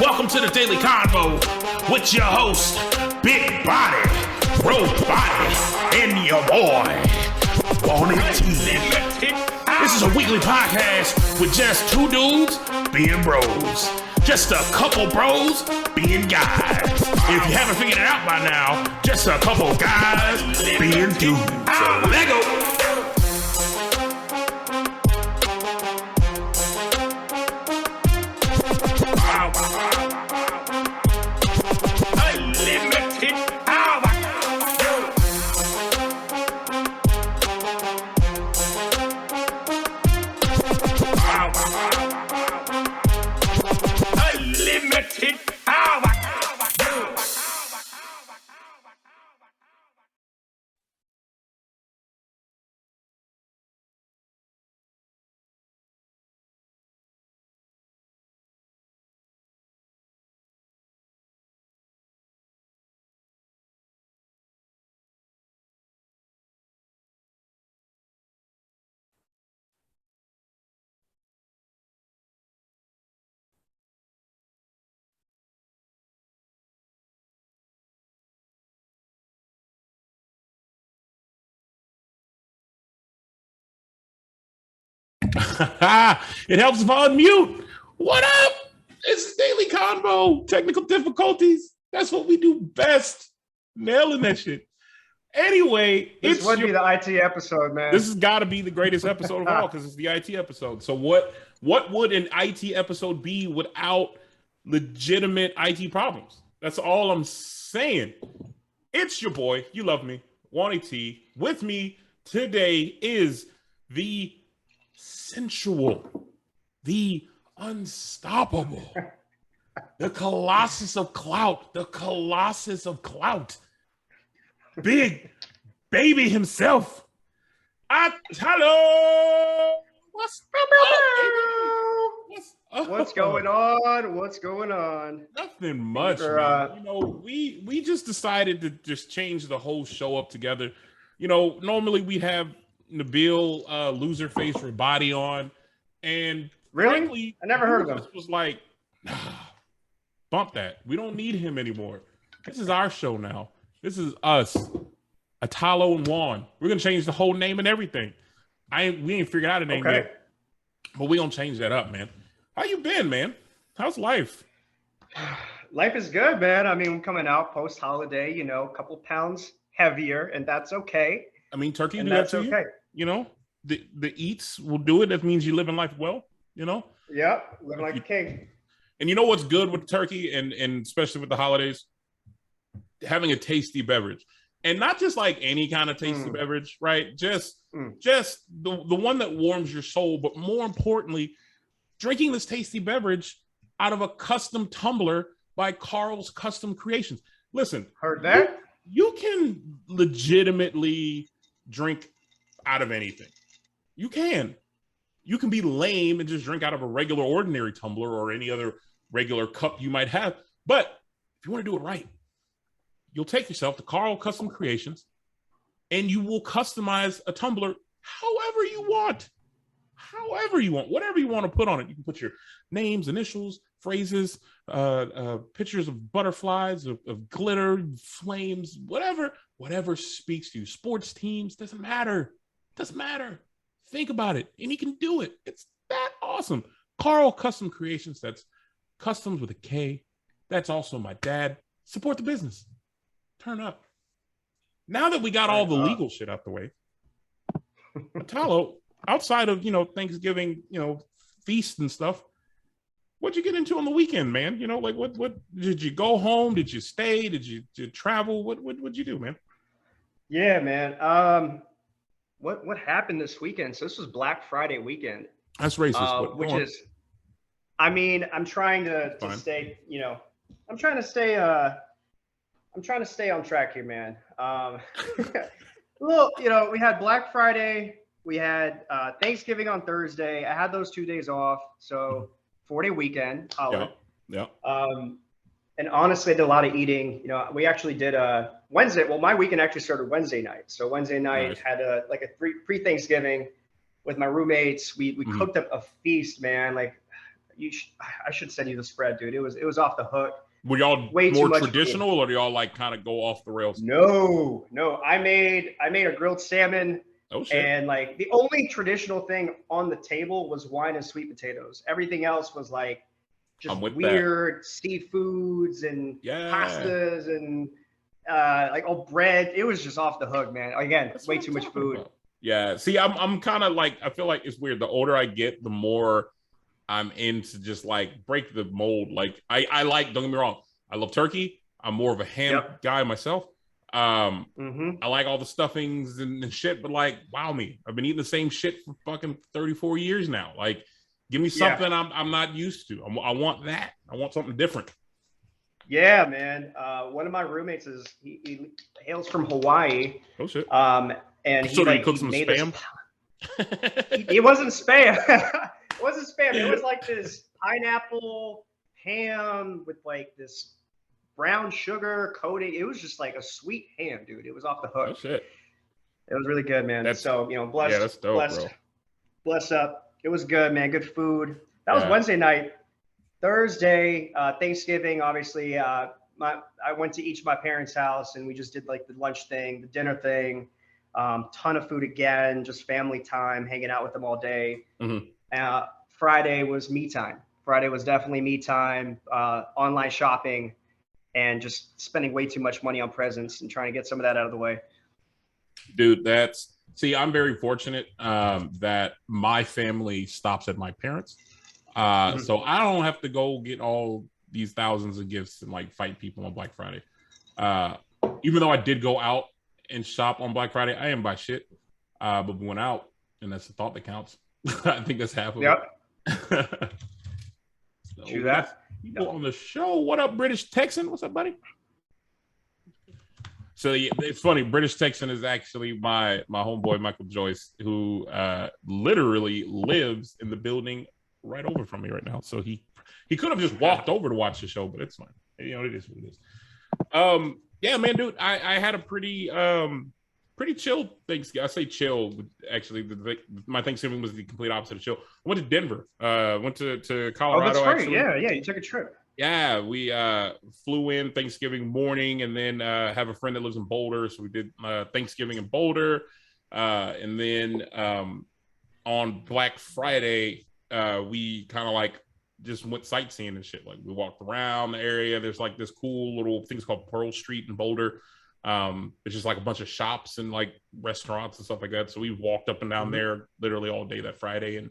Welcome to the Daily Convo with your host, Big Body, Road Body, and your boy, Wanted T. This is a weekly podcast with just two dudes being bros. Just a couple bros being guys. If you haven't figured it out by now, just a couple guys being dudes. So let go. It helps if I unmute. What up? It's Daily Convo. Technical difficulties. That's what we do best. Nailing that shit. Anyway, this would be the IT episode, man. This has got to be the greatest episode of all because it's the IT episode. So what would an IT episode be without legitimate IT problems? That's all I'm saying. It's your boy. You love me. Wanty T. With me today is the sensual, the unstoppable, the colossus of clout, big baby himself. Hello. What's going on? What's going on? Nothing much, man. We just decided to just change the whole show up together. Normally we have Nabil loser face for body on, and really, frankly, I never heard of him. Was like, bump that. We don't need him anymore. This is our show now. This is us, Atalo and Juan. We're gonna change the whole name and everything. We ain't figured out a name yet, but we gonna change that up, man. How you been, man? How's life? Life is good, man. I mean, I'm coming out post holiday, a couple pounds heavier, and that's okay. I mean, turkey and do that's that to okay. You. The eats will do it. That means you're living life well, Yep, living like a king. And you know what's good with turkey and especially with the holidays? Having a tasty beverage. And not just like any kind of tasty beverage, right? Just the one that warms your soul, but more importantly, drinking this tasty beverage out of a custom tumbler by Carl's Custom Creations. Listen, heard that? You can legitimately drink out of anything. You can be lame and just drink out of a regular ordinary tumbler or any other regular cup you might have. But if you want to do it right, you'll take yourself to Carl Custom Creations and you will customize a tumbler however you want, whatever you want to put on it. You can put your names, initials, phrases, pictures of butterflies, of glitter, flames, whatever speaks to you. Sports teams, doesn't matter. Think about it, and you can do it. It's that awesome. Carl Custom Creations, that's customs with a K. That's also my dad. Support the business. Turn up. Now that we got all the legal shit out the way, Atalo, outside of, Thanksgiving, feast and stuff, what'd you get into on the weekend, man? What did you go home? Did you stay? Did you travel? What'd you do, man? Yeah, man. What happened this weekend? So this was Black Friday weekend. That's racist. Which is, I mean, I'm trying to stay, I'm trying to stay on track here, man. Well, we had Black Friday, we had Thanksgiving on Thursday. I had those 2 days off, so 4-day weekend. Yeah. And honestly, I did a lot of eating. We actually did Wednesday. Well, my weekend actually started Wednesday night. So Wednesday night had a pre-Thanksgiving with my roommates. We cooked up a feast, man. Like I should send you the spread, dude. It was off the hook. Were y'all Way more too much traditional, food. or do y'all like kind of go off the rails? No. I made a grilled salmon. Oh shit! And like the only traditional thing on the table was wine and sweet potatoes. Everything else was like just weird seafoods and pastas and like bread. It was just off the hook, man. Again, That's way too much food. About. Yeah. See, I'm kind of like, I feel like it's weird. The older I get, the more I'm into just like break the mold. Like I like, don't get me wrong, I love turkey. I'm more of a ham guy myself. I like all the stuffings and shit, but like, wow me. I've been eating the same shit for fucking 34 years now. Like, give me something I'm not used to. I want that. I want something different. Yeah, man. One of my roommates he hails from Hawaii. Oh shit. And he cooked some spam. It wasn't spam. It wasn't spam. It was like this pineapple ham with like this brown sugar coating. It was just like a sweet ham, dude. It was off the hook. Oh shit. It was really good, man. So, blessed. Yeah, that's dope, bro. Blessed up. It was good, man. Good food. That was Wednesday night. Thursday, Thanksgiving, obviously. I went to each of my parents' house and we just did like the lunch thing, the dinner thing. Ton of food again, just family time, hanging out with them all day. Friday was me time. Friday was definitely me time, online shopping, and just spending way too much money on presents and trying to get some of that out of the way. Dude, I'm very fortunate that my family stops at my parents. So I don't have to go get all these thousands of gifts and like fight people on Black Friday. Even though I did go out and shop on Black Friday, I didn't buy shit. But we went out, and that's the thought that counts. I think that's half of it. True that. People on the show. What up, British Texan? What's up, buddy? So yeah, it's funny. British Texan is actually my homeboy Michael Joyce, who literally lives in the building right over from me right now. So he could have just walked over to watch the show, but it's fine. It is what it is. Yeah, man, dude, I had a pretty chill Thanksgiving. I say chill, actually. My Thanksgiving was the complete opposite of chill. I went to Denver. Went to Colorado. Oh, that's right. Actually. Yeah, you took a trip. Yeah, we flew in Thanksgiving morning, and then have a friend that lives in Boulder, so we did Thanksgiving in Boulder, and then on Black Friday we kind of like just went sightseeing and shit. Like we walked around the area. There's like this cool little things called Pearl Street in Boulder. It's just like a bunch of shops and like restaurants and stuff like that. So we walked up and down there literally all day that Friday and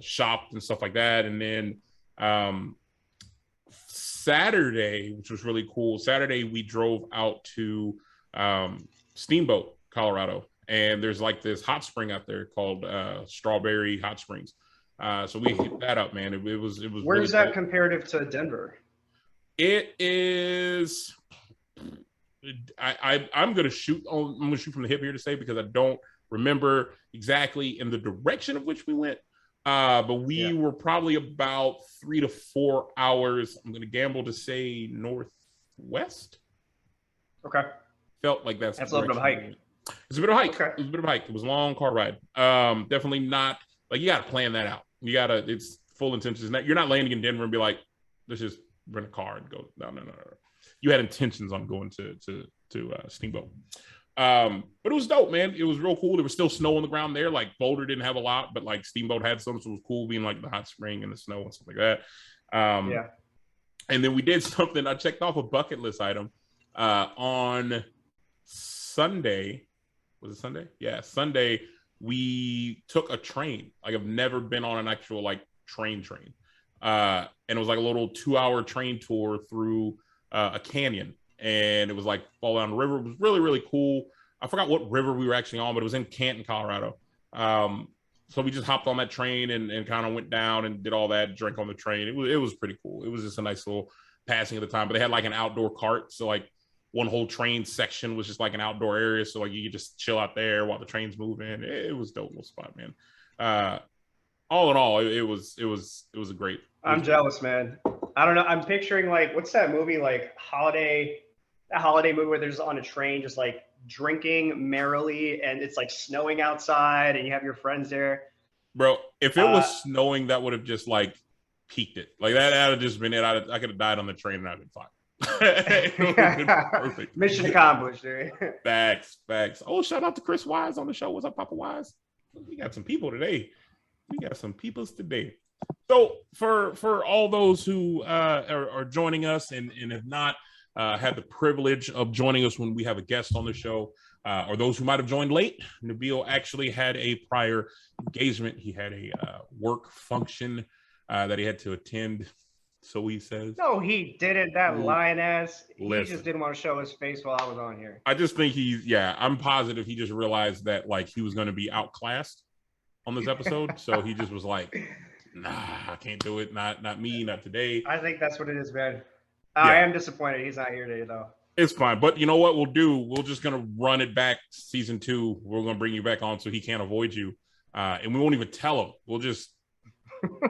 shopped and stuff like that. And then Saturday, which was really cool. Saturday, we drove out to Steamboat, Colorado. And there's like this hot spring out there called Strawberry Hot Springs. So we hit that up, man. It was. Where really is that cool. Comparative to Denver? It is. I'm gonna shoot from the hip here to say, because I don't remember exactly in the direction of which we went. But we were probably about 3 to 4 hours. I'm gonna gamble to say northwest. Okay. Felt like that's a little bit of a hike. It's a bit of a hike. Okay. It was a bit of a hike. It was a long car ride. Definitely not like, you got to plan that out. It's full intentions. You're not landing in Denver and be like, let's just rent a car and go. No. You had intentions on going to Steamboat. But it was dope, man. It was real cool. There was still snow on the ground there. Like Boulder didn't have a lot, but like Steamboat had some, so it was cool being like the hot spring and the snow and stuff like that. And then we did something. I checked off a bucket list item on Sunday. Was it Sunday? Yeah, Sunday. We took a train. Like, I've never been on an actual like train. And it was like a little 2-hour train tour through a canyon. And it was like fall down the river. It was really, really cool. I forgot what river we were actually on, but it was in Canton, Colorado. So we just hopped on that train and kind of went down and did all that, drank on the train. It was pretty cool. It was just a nice little passing of the time. But they had like an outdoor cart. So like one whole train section was just like an outdoor area. So like you could just chill out there while the train's moving. It was a dope little spot, man. All in all, it was a great. I'm jealous, man. I don't know. I'm picturing like, what's that movie, like that holiday movie where there's on a train just like drinking merrily and it's like snowing outside and you have your friends there. Bro, if it was snowing, that would have just like peaked it. Like that would just been it. I could have died on the train and I'd been fine. It would have been perfect. Mission accomplished, dude. Facts. Oh, shout out to Chris Wise on the show. What's up, Papa Wise? We got some people today. So for all those who are joining us and have not had the privilege of joining us when we have a guest on the show, or those who might have joined late, Nabil actually had a prior engagement. He had a work function that he had to attend. So he says. No, he didn't. That lying ass. Listen. He just didn't want to show his face while I was on here. I just think I'm positive he just realized that like he was going to be outclassed on this episode. So he just was like, nah, I can't do it. Not me, not today. I think that's what it is, man. I am disappointed he's not here today, though. It's fine. But you know what we'll do? We're just going to run it back season 2. We're going to bring you back on so he can't avoid you. And we won't even tell him. We'll just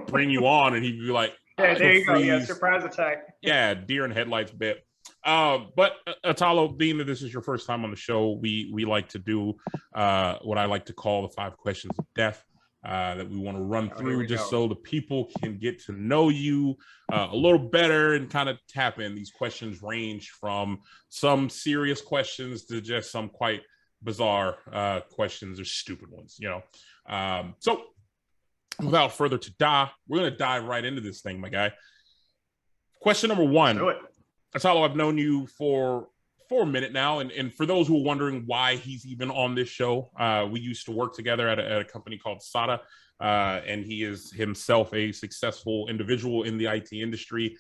bring you on and he'd be like, yeah, there you go. Yeah, surprise attack. Yeah, deer in headlights bit. But Atalo, being that this is your first time on the show, we like to do what I like to call the 5 questions of death that we want to run through just so the people can get to know you a little better and kind of tap in. These questions range from some serious questions to just some quite bizarre questions or stupid ones, you know. So without further ado, we're going to dive right into this thing, my guy. Question number 1. Atalo, I've known you for a minute now. And for those who are wondering why he's even on this show, we used to work together at a company called SADA. And he is himself a successful individual in the IT industry.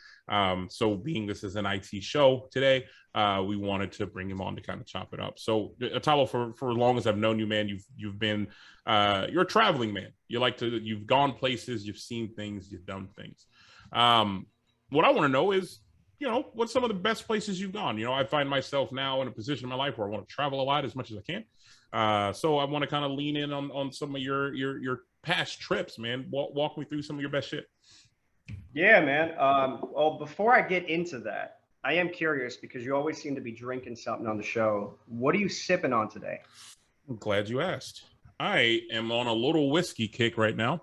So being this is an IT show today, we wanted to bring him on to kind of chop it up. So Atalo, for as long as I've known you, man, you've been, you're a traveling man. You've gone places, you've seen things, you've done things. What I want to know is, you know, what's some of the best places you've gone? You know, I find myself now in a position in my life where I want to travel a lot as much as I can. So I want to kind of lean in on some of your past trips, man. Walk me through some of your best shit. Yeah, man. Well, before I get into that, I am curious because you always seem to be drinking something on the show. What are you sipping on today? I'm glad you asked. I am on a little whiskey kick right now.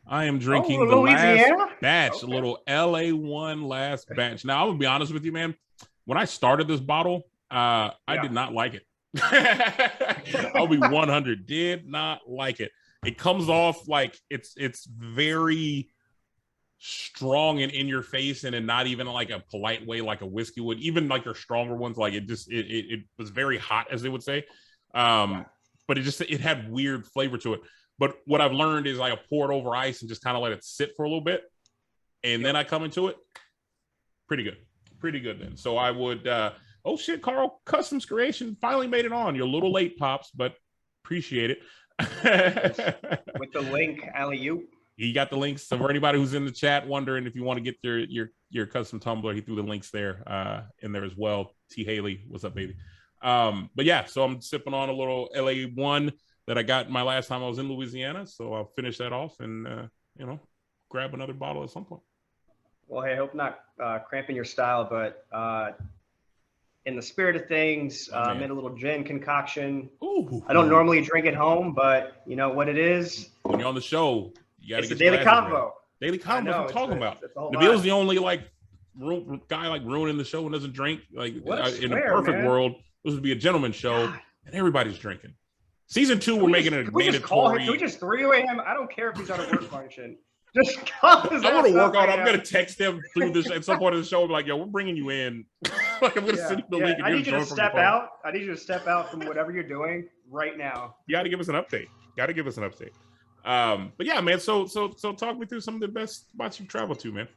I am drinking the Louisiana? last batch, a little LA1 last batch. Now, I'm going to be honest with you, man. When I started this bottle, I did not like it. I'll be 100. Did not like it. It comes off like it's very strong and in your face, and in not even like a polite way like a whiskey would. Even like your stronger ones, like it was very hot, as they would say. But it had weird flavor to it. But what I've learned is I pour it over ice and just kind of let it sit for a little bit. And then I come into it. Pretty good then. So I would, oh shit, Carl, Customs Creation finally made it on. You're a little late, Pops, but appreciate it. With the link, alley-oop. He got the links. So for anybody who's in the chat wondering if you want to get your custom tumbler, he threw the links there in there as well. T. Haley, what's up, baby? But yeah, so I'm sipping on a little LA1 that I got my last time I was in Louisiana. So I'll finish that off and, grab another bottle at some point. Well, hey, I hope not cramping your style, but in the spirit of things, made a little gin concoction. Ooh. I don't normally drink at home, but you know what it is? When you're on the show, you got to get the daily convo. Daily convo, what I'm talking about. Nabil's the only guy ruining the show and doesn't drink. Like in a perfect world, this would be a gentleman's show, and everybody's drinking. Season 2, we're making it a mandatory. Can we just three-way him? I don't care if he's on a work function. Just call his I want to work on. I'm gonna text him through this at some point of the show. I'm like, yo, we're bringing you in. Like I'm gonna send you the link. I need you to step out. I need you to step out from whatever you're doing right now. You got to give us an update. But yeah, man. So talk me through some of the best spots you've traveled to, man.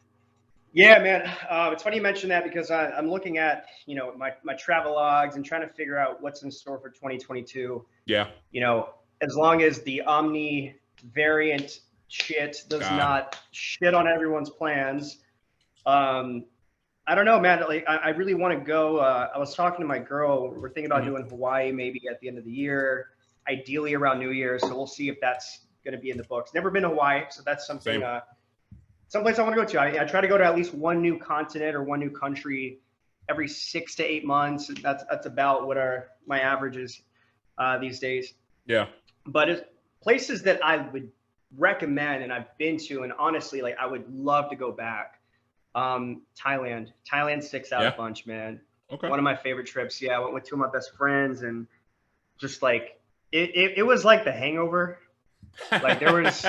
Yeah, man. It's funny you mention that because I'm looking at my travel logs and trying to figure out what's in store for 2022. Yeah. As long as the Omni variant shit does not shit on everyone's plans. I don't know, man. Like, I really want to go. I was talking to my girl. We're thinking about doing Hawaii maybe at the end of the year, ideally around New Year. So we'll see if that's going to be in the books. Never been to Hawaii, so that's something. Someplace I want to go to. I try to go to at least one new continent or one new country every 6 to 8 months. That's about what my average is these days. Yeah. But places that I would recommend and I've been to, and honestly, like I would love to go back. Thailand. Thailand sticks out a bunch, man. Okay. One of my favorite trips. Yeah, I went with two of my best friends, and just like it was like The Hangover. Like there was.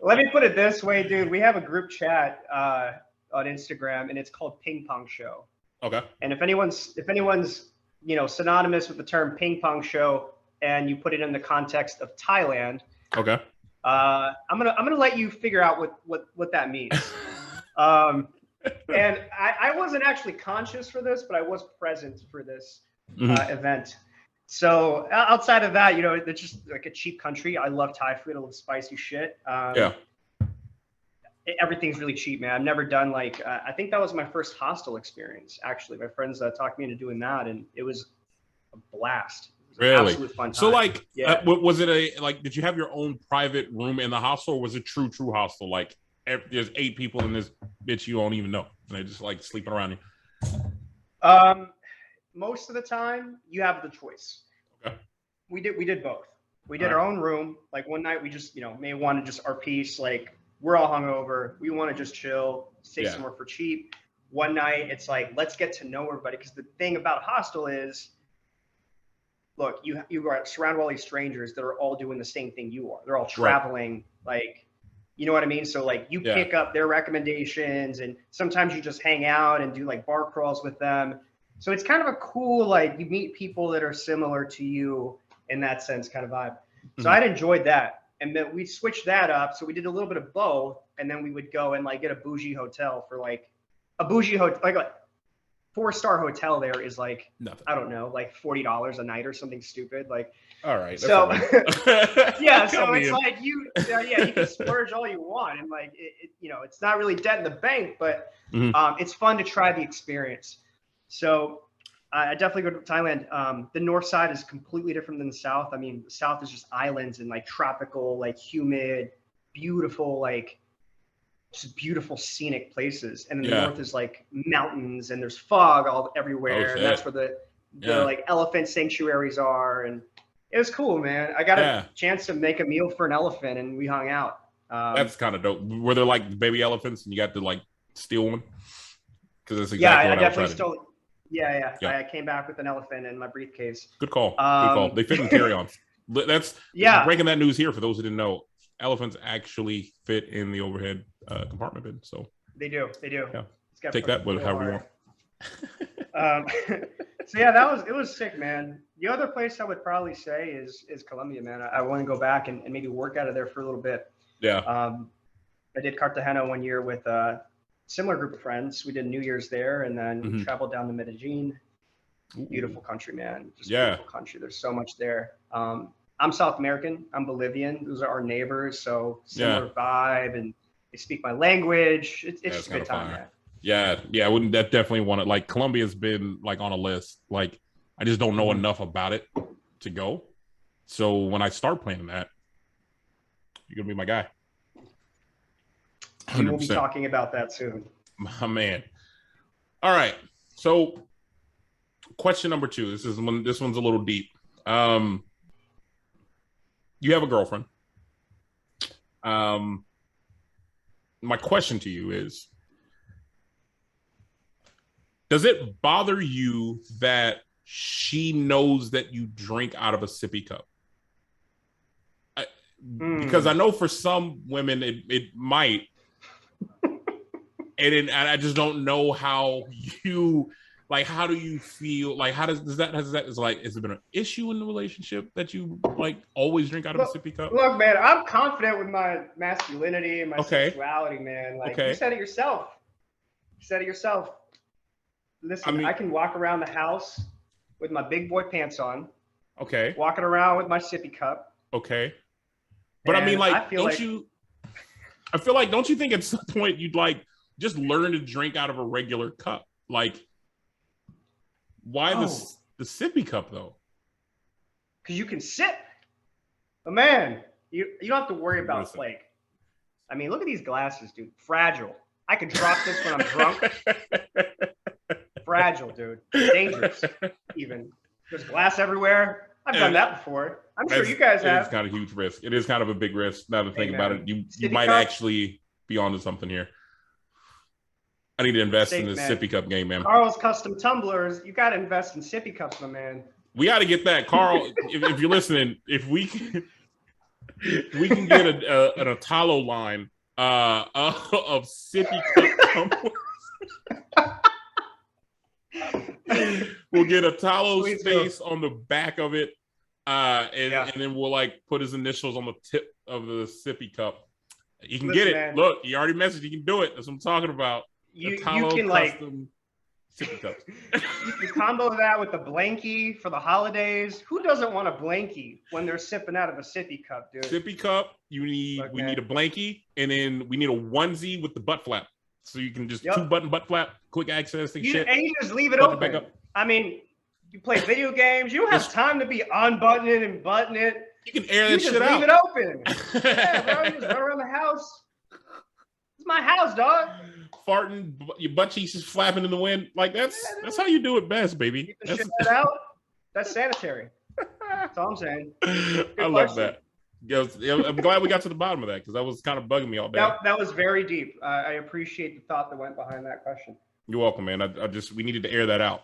Let me put it this way, dude. We have a group chat on Instagram, and it's called Ping Pong Show. Okay. And if anyone's synonymous with the term ping pong show, and you put it in the context of Thailand, okay, I'm gonna let you figure out what that means. And I wasn't actually conscious for this, but I was present for this event. So outside of that, it's just like a cheap country. I love Thai food. I love spicy shit. Everything's really cheap, man. I've never done I think that was my first hostel experience. Actually, my friends talked me into doing that, and it was a blast. Really? Absolute fun time. So was it did you have your own private room in the hostel, or was it true hostel? Like there's 8 people in this bitch you don't even know, and they're just like sleeping around you. Most of the time you have the choice. Okay. We did both. We did our own room. Like one night we just, may want to just our piece, like we're all hungover. We want to just chill, stay somewhere for cheap. One night it's like, let's get to know everybody. Because the thing about hostel is, look, you are surrounded by all these strangers that are all doing the same thing you are. They're all traveling, you know what I mean? So you pick up their recommendations, and sometimes you just hang out and do bar crawls with them. So it's kind of a cool, you meet people that are similar to you in that sense kind of vibe. So I'd enjoyed that. And then we switched that up. So we did a little bit of both, and then we would go and get a bougie hotel for a bougie hotel, like a 4-star hotel there is nothing. I don't know, $40 a night or something stupid. All right. So yeah, so it's you can splurge all you want, and it's not really debt in the bank, but it's fun to try the experience. So I definitely go to Thailand. The north side is completely different than the south. I mean, the south is just islands and tropical, humid, beautiful, just beautiful scenic places. And then the north is mountains, and there's fog everywhere. And that's where the elephant sanctuaries are. And it was cool, man. I got a chance to make a meal for an elephant, and we hung out. That's kind of dope. Were there baby elephants, and you got to steal one? Because that's exactly what I definitely stole. Yeah. I came back with an elephant in my briefcase. Good call. Good call. They fit in carry-ons. That's breaking that news here for those who didn't know. Elephants actually fit in the overhead compartment bin. So they do. Yeah. Take that however you want. So yeah, it was sick, man. The other place I would probably say is Colombia, man. I want to go back and maybe work out of there for a little bit. Yeah. I did Cartagena one year with similar group of friends. We did New Year's there, and then we traveled down to Medellin. Beautiful country, man. Just beautiful country. There's so much there. I'm South American. I'm Bolivian. Those are our neighbors. So similar vibe, and they speak my language. It's just a good time, man. Yeah. I wouldn't definitely want it. Colombia's been on a list. I just don't know enough about it to go. So when I start planning that, you're gonna be my guy. 100%. We'll be talking about that soon. My man. All right. So question number 2. This one's a little deep. You have a girlfriend. My question to you is, does it bother you that she knows that you drink out of a sippy cup? Because I know for some women it might. And I just don't know how you how do you feel? Has it been an issue in the relationship that you always drink out of a sippy cup? Look, man, I'm confident with my masculinity and my sexuality, man. You said it yourself. Listen, I can walk around the house with my big boy pants on. Okay. Walking around with my sippy cup. Okay. But I mean, don't you think at some point you'd just learn to drink out of a regular cup? Why the sippy cup though? Because you can sip. But man, you don't have to worry about I mean, look at these glasses, dude. Fragile. I could drop this when I'm drunk. Fragile, dude. Dangerous. Even there's glass everywhere. I've done that before. I'm sure you guys have. It's kind of a huge risk. It is kind of a big risk. Now to think about it, you might actually be onto something here. I need to invest in this Sippy Cup game, man. Carl's custom tumblers. You got to invest in Sippy Cups, my man. We got to get that, Carl. if you're listening, if we can get an Atalo line of Sippy Cup tumblers. We'll get a Atalo space on the back of it, and then we'll like put his initials on the tip of the Sippy Cup. You can get it. Man. Look, you already messaged. You can do it. That's what I'm talking about. You can like Sippy Cups. You can combo that with the blankie for the holidays. Who doesn't want a blankie when they're sipping out of a Sippy Cup, dude? Sippy Cup. We need a blankie, and then we need a onesie with the butt flap, so you can just 2-button butt flap, quick access and shit. And you just leave it open. Back up. I mean, you play video games. You don't have time to be unbuttoning it and buttoning it. You can air that shit out. Leave it open. Yeah, bro. You just run around the house. It's my house, dog. Farting, your butt cheeks is flapping in the wind. Like that's how you do it best, baby. Keep the shit out. That's sanitary. That's all I'm saying. I love that. I'm glad we got to the bottom of that because that was kind of bugging me all day. That was very deep. I appreciate the thought that went behind that question. You're welcome, man. We needed to air that out.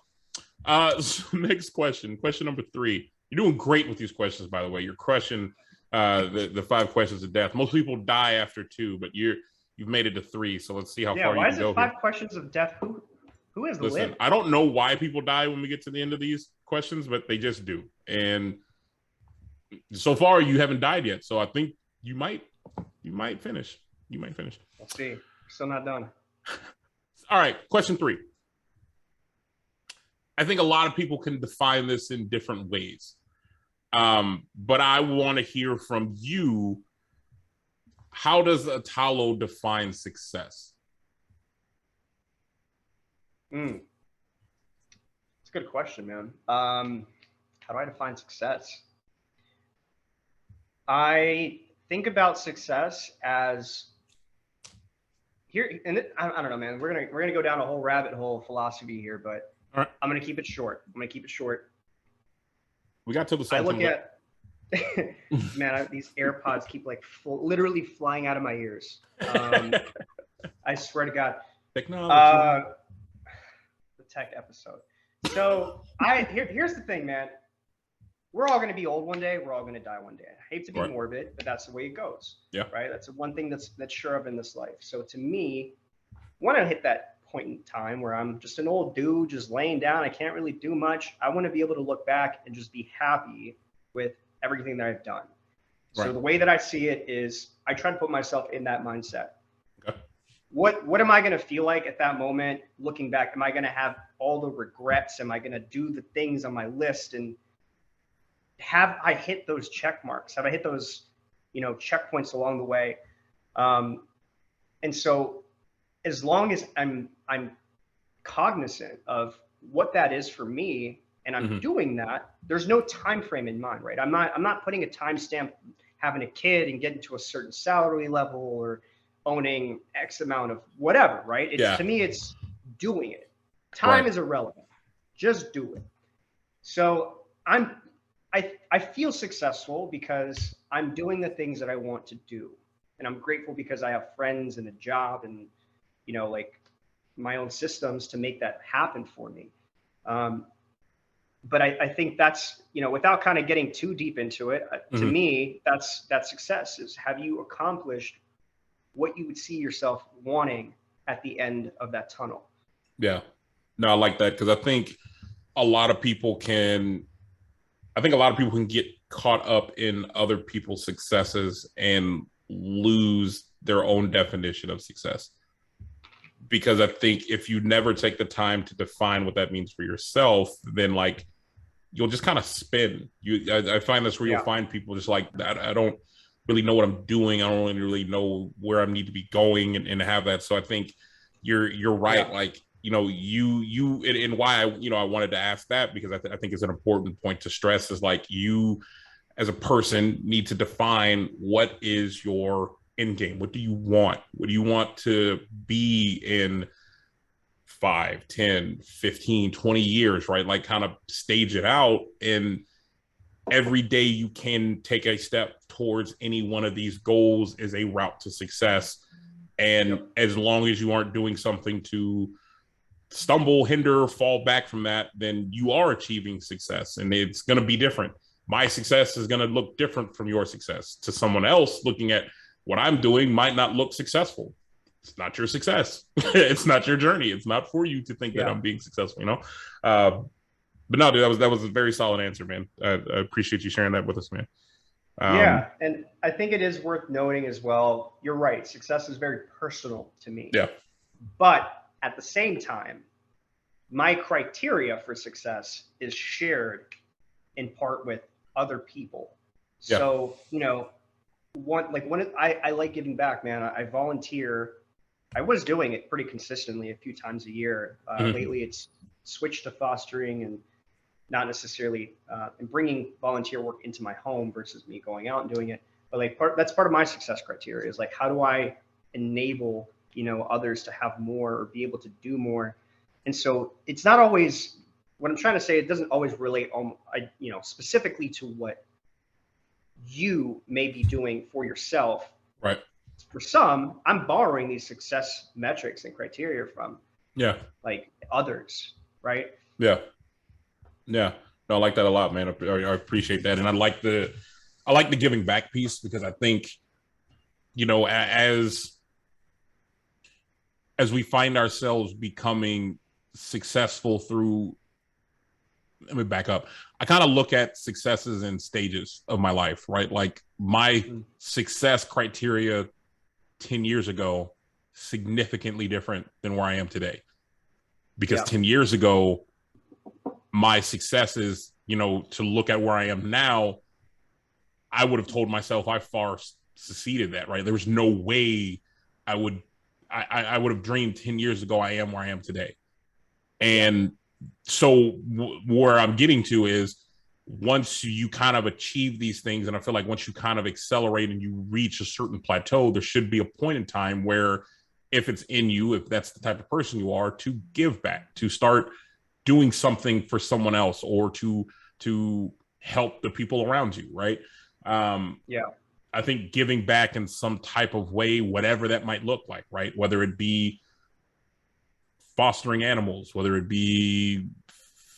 So next question number 3. You're doing great with these questions, by the way. You're crushing the 5 questions of death. Most people die after 2, but you've made it to 3. So let's see how far you can go. Why is it 5 questions of death? Who has lived? I don't know why people die when we get to the end of these questions, but they just do. And so far, you haven't died yet. So I think you might finish. You might finish. We'll see. Still not done. All right. Question 3. I think a lot of people can define this in different ways. But I want to hear from you. How does Atalo define success? It's a good question, man. How do I define success? I think about success as here, and I don't know, man. We're gonna go down a whole rabbit hole of philosophy here, but all right. I'm gonna keep it short. We got to the. I look at man, these AirPods keep like literally flying out of my ears. I swear to God. Technology. The tech episode. So here's the thing, man. We're all going to be old one day. We're all going to die one day. I hate to be morbid, but that's the way it goes. Yeah. Right. That's the one thing that's sure of in this life. So to me, when I hit that point in time where I'm just an old dude, just laying down, I can't really do much. I want to be able to look back and just be happy with everything that I've done. Right. So the way that I see it is I try to put myself in that mindset. Okay. What am I going to feel like at that moment? Looking back, am I going to have all the regrets? Am I going to do the things on my list? And have I hit those check marks? Have I hit those, checkpoints along the way? And so as long as I'm cognizant of what that is for me, and I'm doing that, there's no time frame in mind, right? I'm not putting a timestamp, having a kid and getting to a certain salary level or owning X amount of whatever, right? To me, it's doing it. Time is irrelevant. Just do it. So I feel successful because I'm doing the things that I want to do. And I'm grateful because I have friends and a job and, like my own systems to make that happen for me. But I think that's, without kind of getting too deep into it, to me, that's success is have you accomplished what you would see yourself wanting at the end of that tunnel. Yeah, no, I like that because I think a lot of people can get caught up in other people's successes and lose their own definition of success. Because I think if you never take the time to define what that means for yourself, then like you'll just kind of spin. I find that's where you'll find people just like that. I don't really know what I'm doing. I don't really know where I need to be going and have that. So I think you're right. Yeah. Like, you and why I wanted to ask that because I think it's an important point to stress is like you as a person need to define what is your end game. What do you want? What do you want to be in 5, 10, 15, 20 years, right? Like kind of stage it out. And every day you can take a step towards any one of these goals is a route to success. And as long as you aren't doing something to stumble, hinder, fall back from that, then you are achieving success. And it's going to be different. My success is going to look different from your success. To someone else looking at what I'm doing might not look successful. It's not your success. It's not your journey. It's not for you to think that I'm being successful, you know? But no, dude, that was a very solid answer, man. I appreciate you sharing that with us, man. Yeah, and I think it is worth noting as well. You're right. Success is very personal to me. Yeah. But at the same time, my criteria for success is shared in part with other people. Yeah. So, you know, I like giving back, man. I volunteer. I was doing it pretty consistently a few times a year. Lately, it's switched to fostering and not necessarily and bringing volunteer work into my home versus me going out and doing it. But like that's part of my success criteria is like, how do I enable, you know, others to have more or be able to do more? And so it's not always what I'm trying to say. It doesn't always relate you know, specifically to what you may be doing for yourself. Right. For some, I'm borrowing these success metrics and criteria from like others. Right. Yeah. Yeah, no, I like that a lot, man. I appreciate that, and I like the giving back piece because I think, you know, as we find ourselves becoming successful through. Let me back up. I kind of look at successes in stages of my life, right? Like my success criteria 10 years ago, significantly different than where I am today, because 10 years ago. My success is, you know, to look at where I am now, I would have told myself I far succeeded that, right? There was no way I would have dreamed 10 years ago I am where I am today. And so where I'm getting to is once you kind of achieve these things, and I feel like once you kind of accelerate and you reach a certain plateau, there should be a point in time where if it's in you, if that's the type of person you are, to give back, to start doing something for someone else or to help the people around you. Right. I think giving back in some type of way, whatever that might look like, right. Whether it be fostering animals, whether it be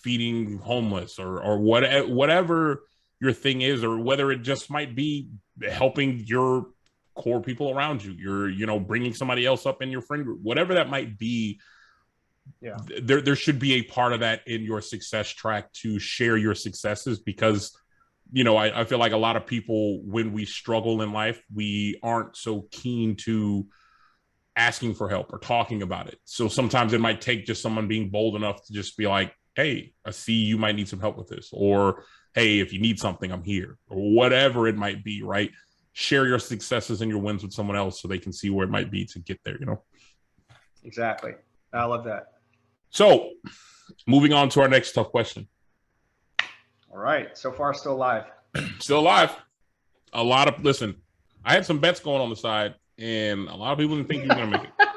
feeding homeless or whatever your thing is, or whether it just might be helping your core people around you, you're, you know, bringing somebody else up in your friend group, whatever that might be. Yeah, there should be a part of that in your success track to share your successes, because, you know, I feel like a lot of people, when we struggle in life, we aren't so keen to asking for help or talking about it. So sometimes it might take just someone being bold enough to just be like, hey, I see you might need some help with this, or hey, if you need something, I'm here, or whatever it might be, right? Share your successes and your wins with someone else so they can see where it might be to get there, you know? Exactly. I love that. So, moving on to our next tough question. All right. So far, still alive. Still alive. Listen, I had some bets going on the side, and a lot of people didn't think you were going to make it.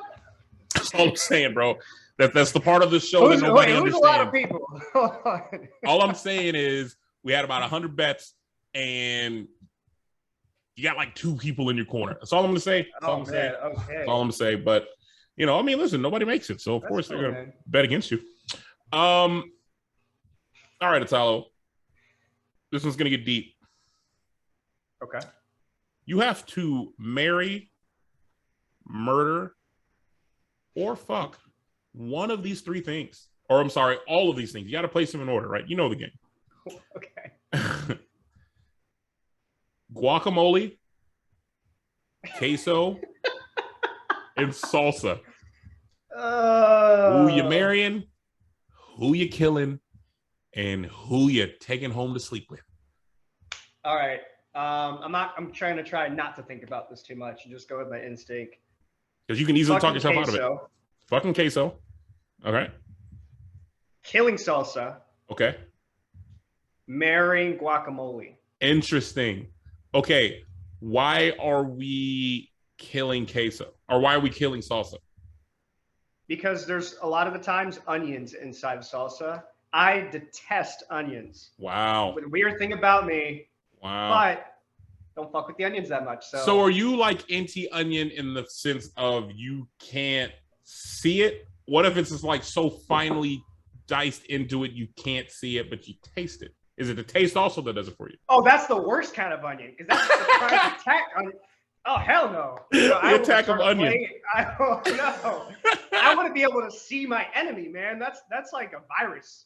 That's all I'm saying, bro. That's the part of the show that nobody understands. A lot of people. All I'm saying is we had about 100 bets, and you got like 2 people in your corner. That's all I'm going to say. That's all I'm saying. Okay. That's all I'm going to say. But, you know, I mean, listen, nobody makes it. So, of course, they're going to bet against you. All right, Italo. This one's going to get deep. Okay. You have to marry, murder, or fuck one of these 3 things. Or, I'm sorry, all of these things. You got to place them in order, right? You know the game. Okay. Guacamole, queso, and salsa. Who you marrying, who you killing, and who you taking home to sleep with. All right. I'm trying not to think about this too much and just go with my instinct. Because you can easily talk yourself out of it. Fucking queso. Okay. Killing salsa. Okay. Marrying guacamole. Interesting. Okay. Why are we killing queso? Or why are we killing salsa? Because there's a lot of the times onions inside of salsa, I detest onions. Wow. The weird thing about me, Wow. but don't fuck with the onions that much. So are you like anti-onion in the sense of you can't see it? What if it's just like so finely diced into it you can't see it, but you taste it? Is it the taste also that does it for you? Oh, that's the worst kind of onion, because that's the prime attack on. Oh, hell no. The attack of onion. I don't know. I want to be able to see my enemy, man. That's like a virus.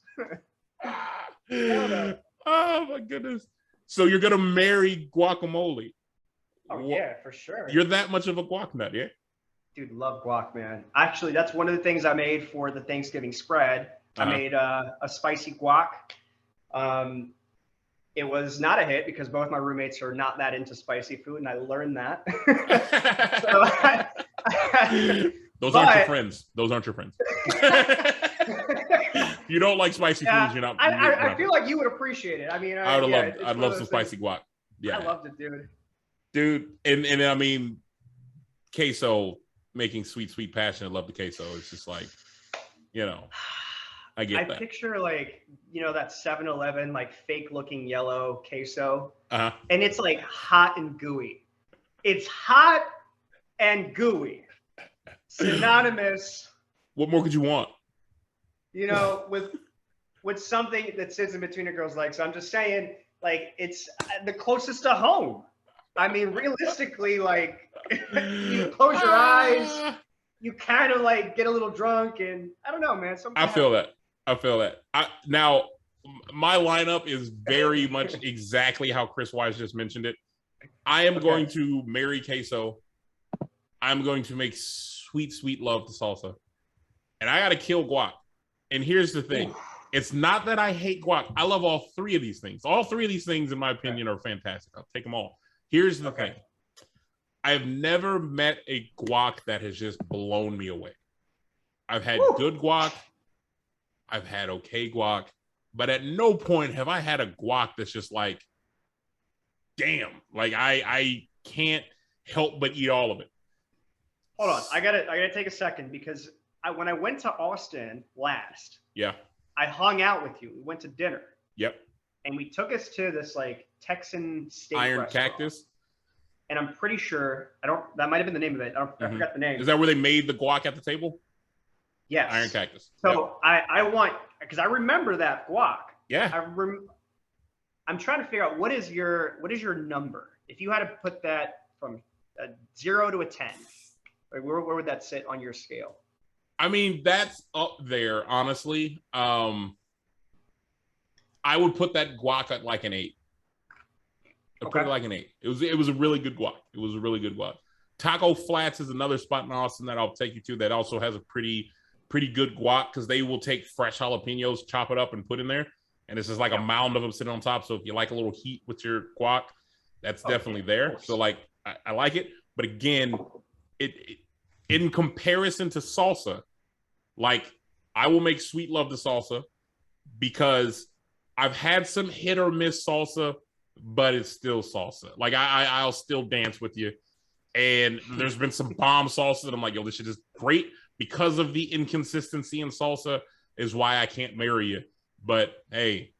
Hell no. Oh my goodness. So you're gonna marry guacamole? Oh yeah, for sure. You're that much of a guac nut, yeah? Dude, love guac, man. Actually, that's one of the things I made for the Thanksgiving spread. I made a spicy guac. It was not a hit because both my roommates are not that into spicy food, and I learned that. Those aren't your friends. Those aren't your friends. You don't like spicy foods. You're not. I feel like you would appreciate it. I mean, I'd love some spicy guac. Yeah, I loved it, dude. Dude, and I mean, queso, making sweet passion. I love the queso. It's just like, I get that. I picture like, that 7-Eleven, like fake looking yellow queso. And it's like hot and gooey. It's hot and gooey. Synonymous. What more could you want? With something that sits in between a girl's legs. So I'm just saying, like, it's the closest to home. I mean, realistically, like, you close your eyes, you kind of like get a little drunk, and I don't know, man. I feel that. Now, my lineup is very much exactly how Chris Wise just mentioned it. I am going to marry queso. I'm going to make sweet love to salsa. And I got to kill guac. And here's the thing. It's not that I hate guac. I love all three of these things. All three of these things, in my opinion, are fantastic. I'll take them all. Here's the thing. I have never met a guac that has just blown me away. I've had good guac. I've had okay guac. But at no point have I had a guac that's just like, damn. Like, I can't help but eat all of it. Hold on. I gotta take a second, because when I went to Austin last, I hung out with you. We went to dinner. Yep. And we took us to this like Texan steak Iron restaurant. Cactus. And I'm pretty sure that might have been the name of it. I forgot the name. Is that where they made the guac at the table? Yes. Iron Cactus. So I want, because I remember that guac. Yeah. I'm trying to figure out what is your number? If you had to put that from a 0 to a 10, like where would that sit on your scale? I mean, that's up there, honestly. I would put that guac at like an 8. Put it like an 8. It was a really good guac. It was a really good guac. Taco Flats is another spot in Austin that I'll take you to that also has a pretty good guac, because they will take fresh jalapenos, chop it up, and put in there. And it's just like a mound of them sitting on top. So if you like a little heat with your guac, that's definitely there. So like, I like it. But again, it in comparison to salsa, like, I will make sweet love to salsa, because I've had some hit or miss salsa, but it's still salsa. Like, I'll still dance with you. And there's been some bomb salsa that I'm like, yo, this shit is great. Because of the inconsistency in salsa is why I can't marry you. But hey,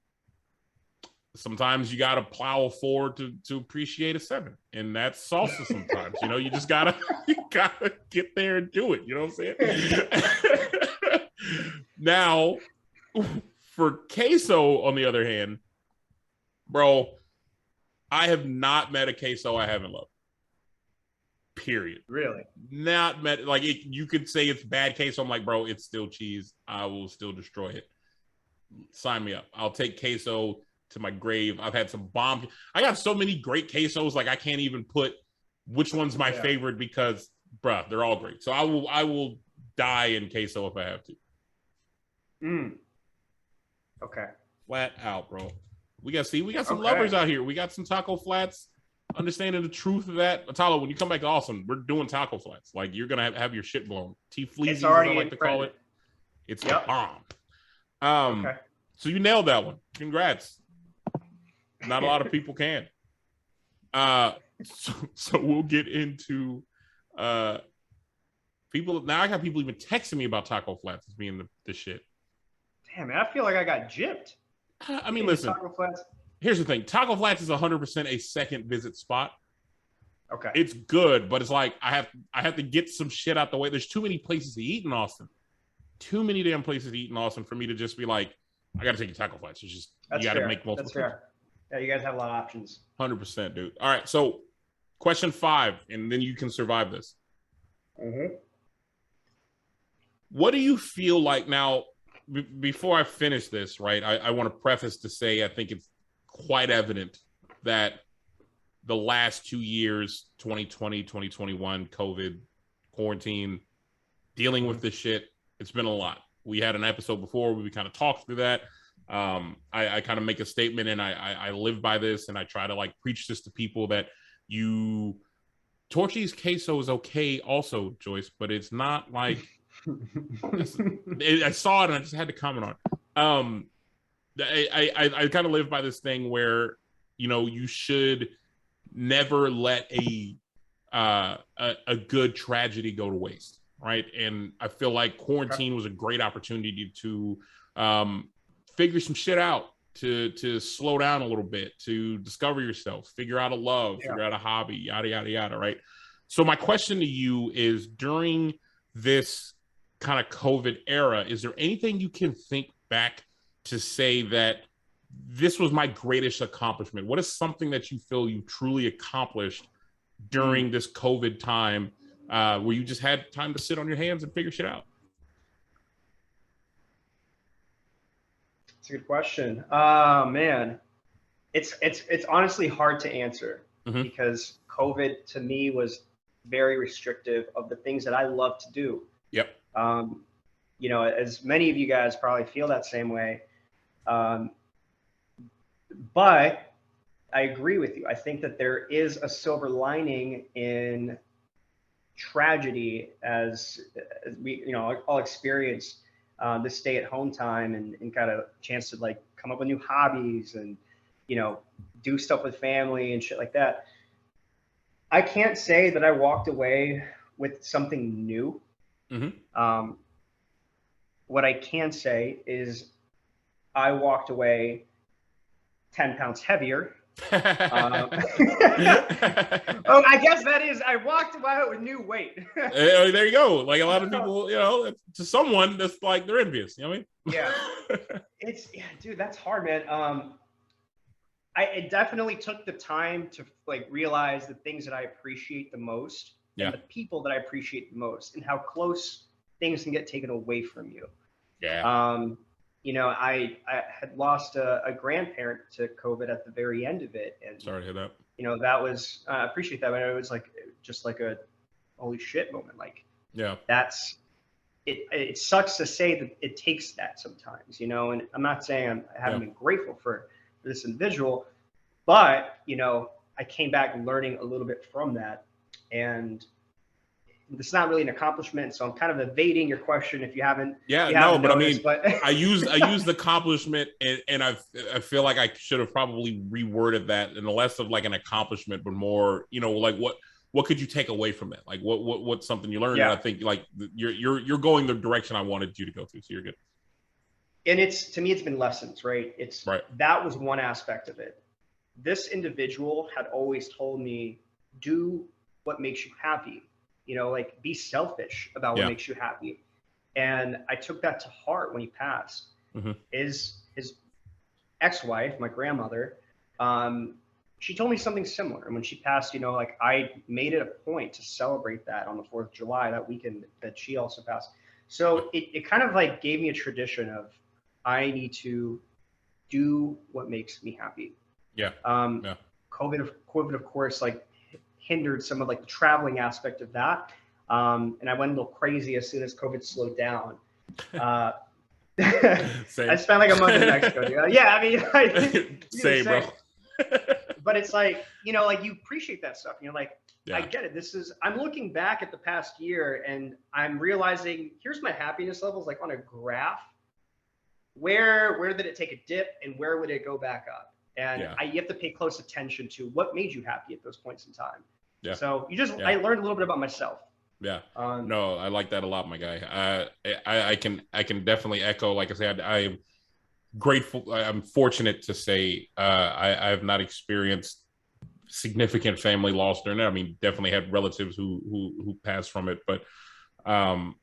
sometimes you got to plow forward to appreciate a 7. And that's salsa sometimes. You just gotta get there and do it. You know what I'm saying? Now, for queso, on the other hand, bro, I have not met a queso I haven't loved. Period. Really? Not met, like, you could say it's bad queso. I'm like, bro, it's still cheese. I will still destroy it. Sign me up. I'll take queso to my grave. I've had some bomb. I got so many great quesos, like I can't even put which one's my favorite, because, bruh, they're all great. So I will die in queso if I have to. Okay. Flat out, bro. We got some lovers out here. We got some taco flats. Understanding the truth of that. Atala, when you come back to Austin, we're doing taco flats. Like, you're gonna have your shit blown. T-fleazies, as I like to call it. It's a bomb. So you nailed that one. Congrats. Not a lot of people can. So we'll get into people. Now I got people even texting me about taco flats as being the shit. Damn, man, I feel like I got gypped. I mean, listen. Taco Flats. Here's the thing. Taco Flats is 100% a second visit spot. Okay. It's good, but it's like I have to get some shit out the way. There's too many places to eat in Austin. Too many damn places to eat in Austin for me to just be like, I got to take you Taco Flats. It's just you got to make multiple. That's fair. Yeah, you guys have a lot of options. 100%, dude. All right, so question 5, and then you can survive this. Mm-hmm. What do you feel like now? Before I finish this, right? I want to preface to say I think it's quite evident that the last 2 years, 2020, 2021, COVID, quarantine, dealing with this shit, it's been a lot. We had an episode before where we kind of talked through that. I kind of make a statement, and I live by this, and I try to like preach this to people that Torchy's queso is okay also, Joyce, but it's not like I saw it and I just had to comment on it. I kind of live by this thing where, you should never let a good tragedy go to waste, right? And I feel like quarantine was a great opportunity to figure some shit out, to slow down a little bit, to discover yourself, figure out a love, figure out a hobby, yada yada yada, right? So my question to you is, during this kind of COVID era, is there anything you can think back to say that this was my greatest accomplishment? What is something that you feel you truly accomplished during this COVID time, where you just had time to sit on your hands and figure shit out? It's a good question. Man, it's honestly hard to answer because COVID to me was very restrictive of the things that I love to do. Yep. As many of you guys probably feel that same way. But I agree with you. I think that there is a silver lining in tragedy as we, all experience this stay-at-home time and kind of chance to like come up with new hobbies and, do stuff with family and shit like that. I can't say that I walked away with something new. What I can say is I walked away 10 pounds heavier. I guess that is, I walked away with new weight. There you go. Like a lot of people, to someone that's like, they're envious. You know what I mean? Yeah. Dude, that's hard, man. It definitely took the time to like realize the things that I appreciate the most and the people that I appreciate the most and how close things can get taken away from you. Yeah. I had lost a grandparent to COVID at the very end of it. And sorry to hear that. That was, I appreciate that, but it was like, just like a holy shit moment. Like, it sucks to say that it takes that sometimes, and I'm not saying I haven't been grateful for this individual, but, I came back learning a little bit from that. And it's not really an accomplishment, so I'm kind of evading your question if you haven't. But I mean, I used the accomplishment, and I feel like I should have probably reworded that in less of like an accomplishment, but more, like what could you take away from it? Like what's something you learned? Yeah. And I think like you're going the direction I wanted you to go to, so you're good. And to me, it's been lessons, right? That was one aspect of it. This individual had always told me, do what makes you happy. Like be selfish about what makes you happy. And I took that to heart when he passed. His ex-wife, my grandmother, she told me something similar. And when she passed, like I made it a point to celebrate that on the 4th of July, that weekend that she also passed. So it kind of like gave me a tradition of I need to do what makes me happy. COVID, of course, like hindered some of like the traveling aspect of that. And I went a little crazy as soon as COVID slowed down. I spent like a month in Mexico. Dude. Yeah, I mean, same, bro. But it's like, like you appreciate that stuff. Like, I get it. I'm looking back at the past year and I'm realizing here's my happiness levels like on a graph. Where did it take a dip and where would it go back up? And you have to pay close attention to what made you happy at those points in time. So I learned a little bit about myself. Yeah. Um, No, I like that a lot, my guy. I can definitely echo. Like I said, I'm grateful. I'm fortunate to say I have not experienced significant family loss during that. I mean, definitely had relatives who passed from it, but um,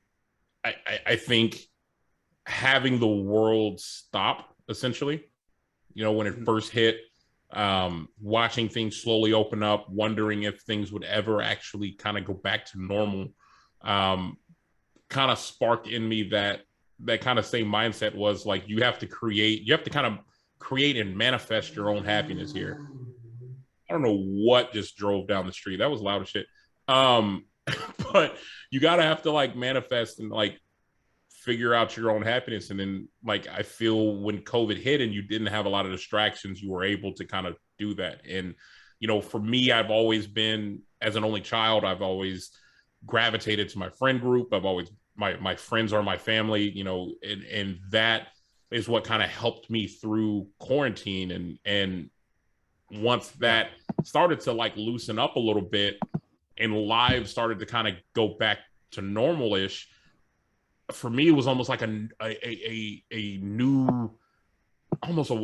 I think having the world stop essentially, you know, when it first hit, watching things slowly open up, wondering if things would ever actually kind of go back to normal, um, kind of sparked in me that kind of same mindset was like, you have to kind of create and manifest your own happiness here. I don't know what just drove down the street. That was loud as shit. Um, but you gotta have to like manifest and like figure out your own happiness. And then like I feel when COVID hit and you didn't have a lot of distractions, you were able to kind of do that. And you know, for me, I've always been, as an only child, I've always gravitated to my friend group. I've always my friends are my family, you know, and that is what kind of helped me through quarantine. And once that started to like loosen up a little bit and lives started to kind of go back to normal-ish, for me it was almost like a new, almost a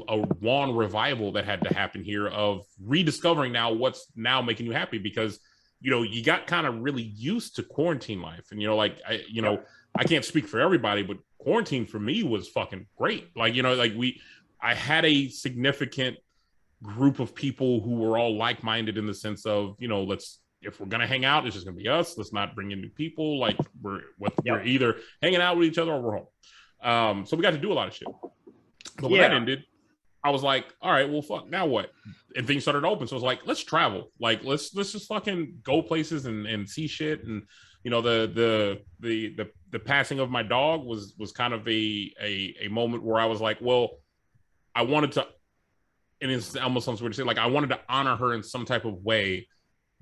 Juan revival that had to happen here of rediscovering now what's now making you happy, because you know you got kind of really used to quarantine life. And you know, like I can't speak for everybody, but quarantine for me was fucking great. Like, you know, like I had a significant group of people who were all like-minded in the sense of, you know, if we're gonna hang out, it's just gonna be us. Let's not bring in new people. Like we're either hanging out with each other or we're home. So we got to do a lot of shit. But when that ended, I was like, all right, well, fuck, now what? And things started to open. So I was like, let's travel. Like let's just fucking go places and see shit. And you know, the passing of my dog was kind of a moment where I was like, well, I wanted to, and it's almost sounds weird to say, like I wanted to honor her in some type of way.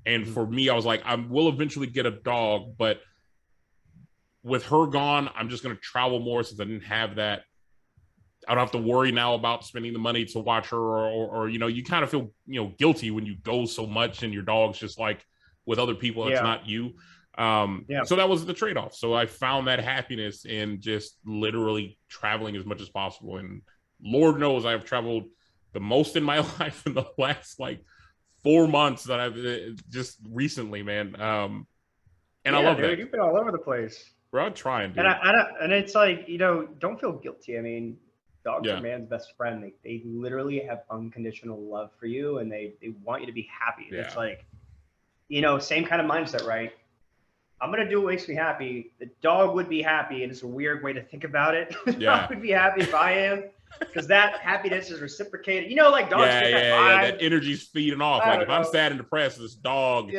And for me, I was like, I will eventually get a dog, but with her gone, I'm just going to travel more since I didn't have that. I don't have to worry now about spending the money to watch her, or you know, you kind of feel, you know, guilty when you go so much and your dog's just like with other people. That's not you. So that was the trade-off. So I found that happiness in just literally traveling as much as possible. And Lord knows I've traveled the most in my life in the last like 4 months that I've just recently, man. And I love that. You've been all over the place. Bro, I'm trying, dude. And it's like, you know, don't feel guilty. I mean, dogs are man's best friend. They literally have unconditional love for you, and they want you to be happy. Yeah. It's like, you know, same kind of mindset, right? I'm going to do what makes me happy. The dog would be happy, and it's a weird way to think about it. The dog would be happy if I am, because that happiness is reciprocated. You know, like dogs get that vibe. That energy's feeding off. Like if I'm sad and depressed, this dog,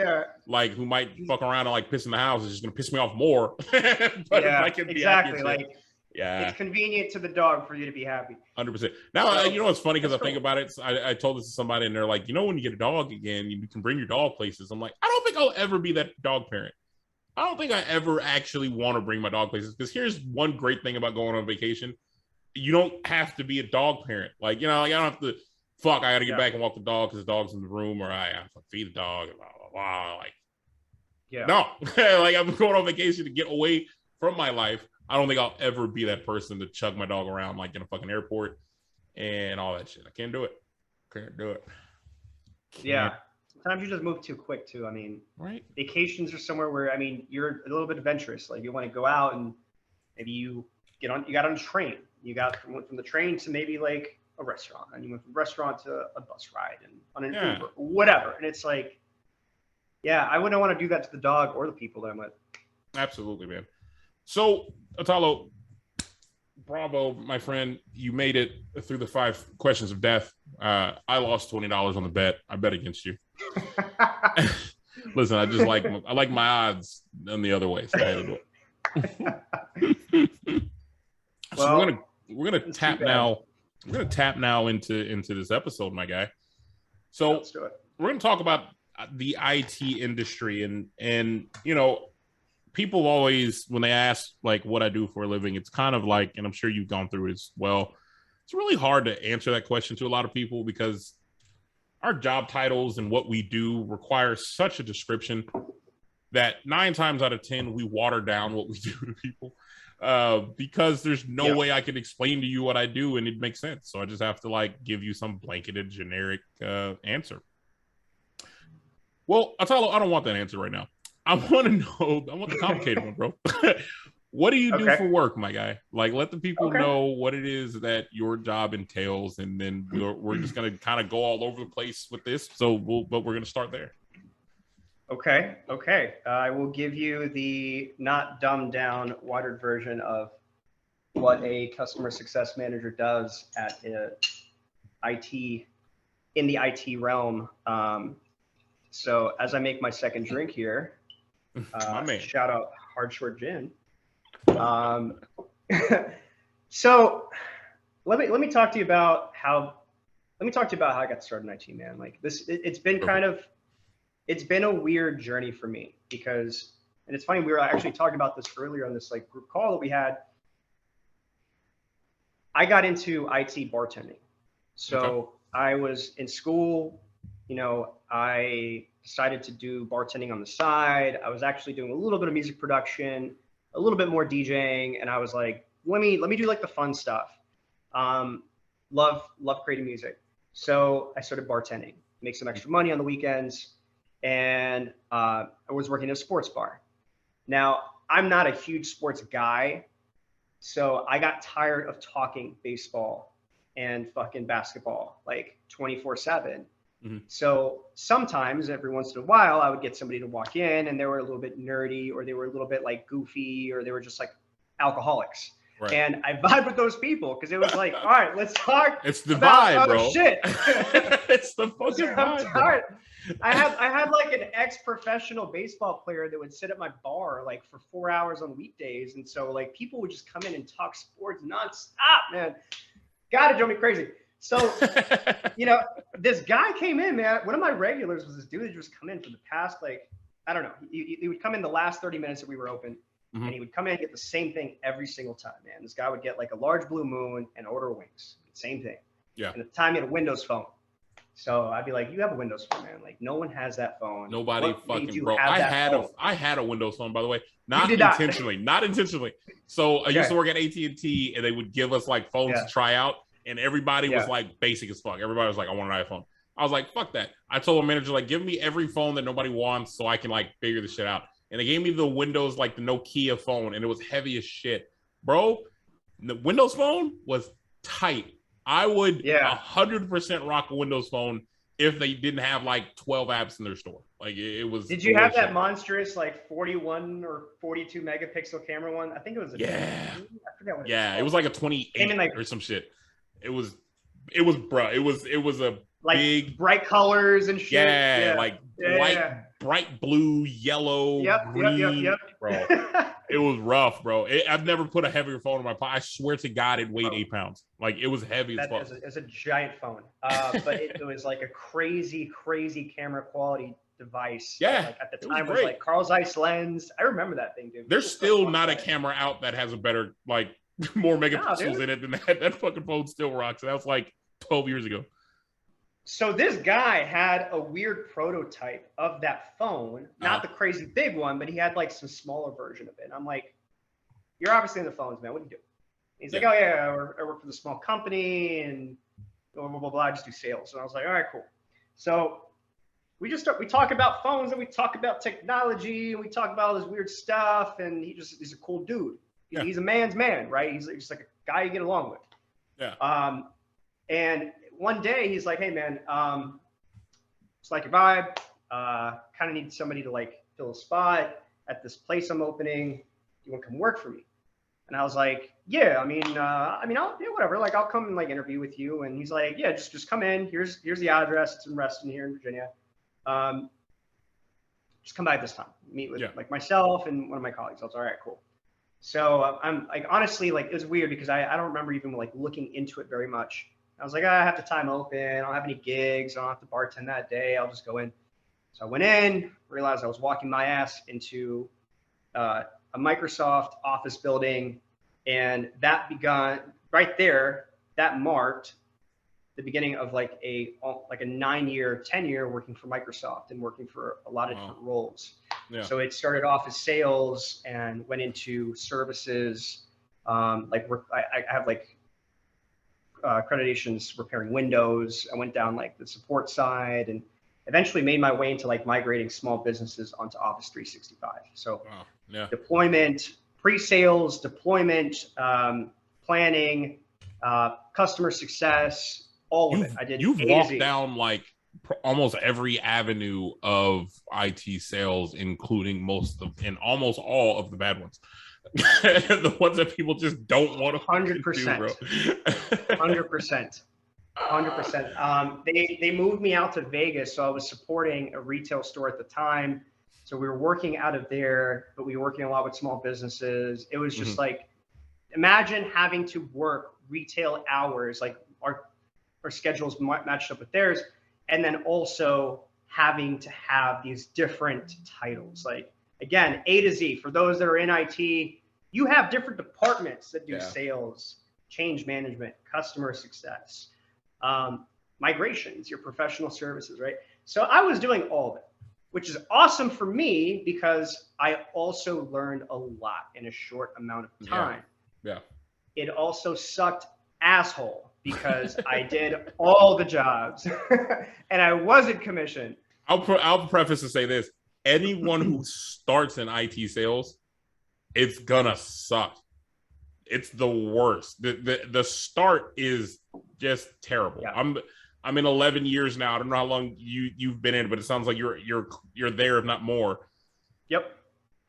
like who might fuck around and like piss in the house is just going to piss me off more. But if I can be happy, like it's convenient to the dog for you to be happy. 100%. Now, you know what's funny, because I think about it. I told this to somebody and they're like, you know, when you get a dog again, you can bring your dog places. I'm like, I don't think I'll ever be that dog parent. I don't think I ever actually want to bring my dog places, because here's one great thing about going on vacation. You don't have to be a dog parent. Like, you know, like I don't have to, I got to get back and walk the dog because the dog's in the room, or I have to feed the dog, and blah, blah, blah. Like, no. Like I'm going on vacation to get away from my life. I don't think I'll ever be that person to chug my dog around like in a fucking airport and all that shit. I can't do it. Can't do it. Sometimes you just move too quick too. I mean, vacations are somewhere where, I mean, you're a little bit adventurous. Like you want to go out and maybe you got on a train. Went from the train to maybe like a restaurant, and you went from restaurant to a bus ride and on an Uber, whatever. And it's like, I wouldn't want to do that to the dog or the people that I'm with. Absolutely, man. So, Atalo, bravo, my friend. You made it through the 5 questions of death. I lost $20 on the bet. I bet against you. Listen, I just like my odds on the other way. So I had to do it. So we're gonna tap now. We're gonna tap now into this episode, my guy. So let's do it. We're gonna talk about the IT industry, and you know, people always, when they ask like what I do for a living, it's kind of like, and I'm sure you've gone through it as well, it's really hard to answer that question to a lot of people, because our job titles and what we do require such a description that 9 times out of 10 we water down what we do to people, because there's no way I can explain to you what I do and it makes sense. So I just have to like give you some blanketed generic answer. Well, I don't want that answer right now. I want to know. I want the complicated one, bro. What do you do for work, my guy? Like, let the people know what it is that your job entails, and then we're just gonna kind of go all over the place with this. But we're gonna start there. Okay. I will give you the not dumbed down, watered version of what a customer success manager does at IT, in the IT realm. So as I make my second drink here, shout out Hard Short Gin. So let me talk to you about how I got started in IT, man. Like this, it's been a weird journey for me because, and it's funny, we were actually talking about this earlier on this like group call that we had. I got into IT bartending. So I was in school, you know, I decided to do bartending on the side. I was actually doing a little bit of music production, a little bit more DJing, and I was like, let me do like the fun stuff. Love creating music. So I started bartending, make some extra money on the weekends, and I was working at a sports bar. Now, I'm not a huge sports guy, so I got tired of talking baseball and fucking basketball like 24/7. So sometimes, every once in a while, I would get somebody to walk in and they were a little bit nerdy, or they were a little bit like goofy, or they were just like alcoholics. Right. And I vibe with those people because it was like, all right, let's talk. It's the vibe, bro. Shit. It's the fucking vibe. Bro. I had like an ex-professional baseball player that would sit at my bar like for 4 hours on weekdays, and so like people would just come in and talk sports nonstop, man. God, it drove me crazy. So, you know, this guy came in, man. One of my regulars was this dude that just come in for the past, like, I don't know. He would come in the last 30 minutes that we were open, and he would come in and get the same thing every single time, man. This guy would get like a large blue moon and order wings. Same thing. Yeah. And at the time, he had a Windows phone. So I'd be like, you have a Windows phone, man. Like, no one has that phone. Nobody fucking, bro. I had a Windows phone, by the way. Not intentionally. Not intentionally. So I used to work at AT&T, and they would give us like phones to try out. And everybody was like basic as fuck. Everybody was like, I want an iPhone. I was like, fuck that. I told the manager, like, give me every phone that nobody wants so I can like figure this shit out. And they gave me the Windows, like the Nokia phone, and it was heavy as shit. Bro, the Windows phone was tight. I would 100% rock a Windows phone if they didn't have like 12 apps in their store. Like it was. Did you have that monstrous like 41 or 42 megapixel camera one? I think it was. I forgot what it was like a 28 or some shit. It was a like big bright colors and shit. Like bright blue, yellow, green. Yep. Bro, it was rough, bro. I've never put a heavier phone in my pocket. I swear to God, it weighed 8 pounds. Like it was heavy as fuck. It's a giant phone, but it was like a crazy camera quality device. Yeah, like at the time it was like Carl Zeiss lens. I remember that thing, dude. There's still not a camera out that has a better like. More megapixels in it than that. That fucking phone still rocks. That was like 12 years ago. So this guy had a weird prototype of that phone, not the crazy big one, but he had like some smaller version of it. And I'm like, you're obviously in the phones, man. What do you do? He's like, oh yeah, I work for the small company and blah, blah, blah, blah. I just do sales. And I was like, all right, cool. So we talk about phones and we talk about technology and we talk about all this weird stuff. And he's a cool dude. He's a man's man, right? He's just like a guy you get along with. Yeah. And one day he's like, hey man, it's like your vibe. Kind of need somebody to like fill a spot at this place I'm opening. Do you want to come work for me? And I was like, yeah, I mean, whatever. Like, I'll come and like interview with you. And he's like, yeah, just come in. Here's the address. It's in Reston here in Virginia. Just come by this time. Meet with like myself and one of my colleagues. I was all right, cool. So I'm like, honestly, like it was weird because I don't remember even like looking into it very much. I was like, I have the time open. I don't have any gigs. I don't have to bartend that day. I'll just go in. So I went in, realized I was walking my ass into a Microsoft office building. And that begun right there. That marked the beginning of like a 9-year, 10-year working for Microsoft and working for a lot of different roles. Yeah. So it started off as sales and went into services. Like I have like accreditations repairing windows. I went down like the support side and eventually made my way into like migrating small businesses onto Office 365. So Wow. Yeah. deployment, pre-sales, deployment, planning, customer success, all of it. I did You've A to walked Z. down like almost every avenue of IT sales, including most of and almost all of the bad ones. The ones that people just don't want to 100%, do, bro. 100%. 100%. They moved me out to Vegas, so I was supporting a retail store at the time. So we were working out of there, but we were working a lot with small businesses. It was just like, imagine having to work retail hours, like our schedules matched up with theirs, and then also having to have these different titles. Like again, A to Z. For those that are in IT, you have different departments that do sales, change management, customer success, migrations, your professional services, right? So I was doing all of it, which is awesome for me because I also learned a lot in a short amount of time. Yeah. It also sucked asshole because I did all the jobs and I wasn't commissioned. I'll preface to say this. Anyone who starts in IT sales, it's gonna suck. It's the worst. The start is just terrible. Yeah. I'm in 11 years now. I don't know how long you've been in, but it sounds like you're there, if not more. Yep.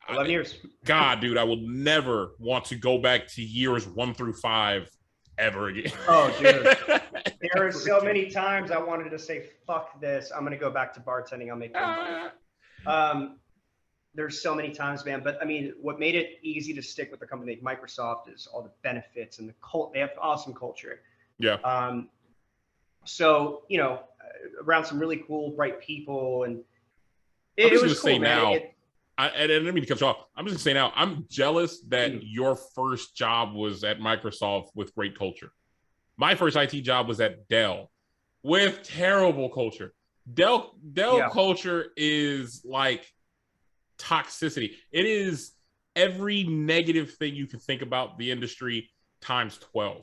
11 years. God, dude, I will never want to go back to years 1 through 5 ever again. Oh, dude. There are so many times I wanted to say, fuck this. I'm going to go back to bartending. I'll make more money. There's so many times, man. But I mean, what made it easy to stick with a company like Microsoft is all the benefits and they have awesome culture. Yeah. So, you know, around some really cool, bright people. And it was cool, say man. Now, I didn't mean to cut you off. I'm just going to say now, I'm jealous that your first job was at Microsoft with great culture. My first IT job was at Dell with terrible culture. Dell culture is like toxicity. It is every negative thing you can think about the industry times 12.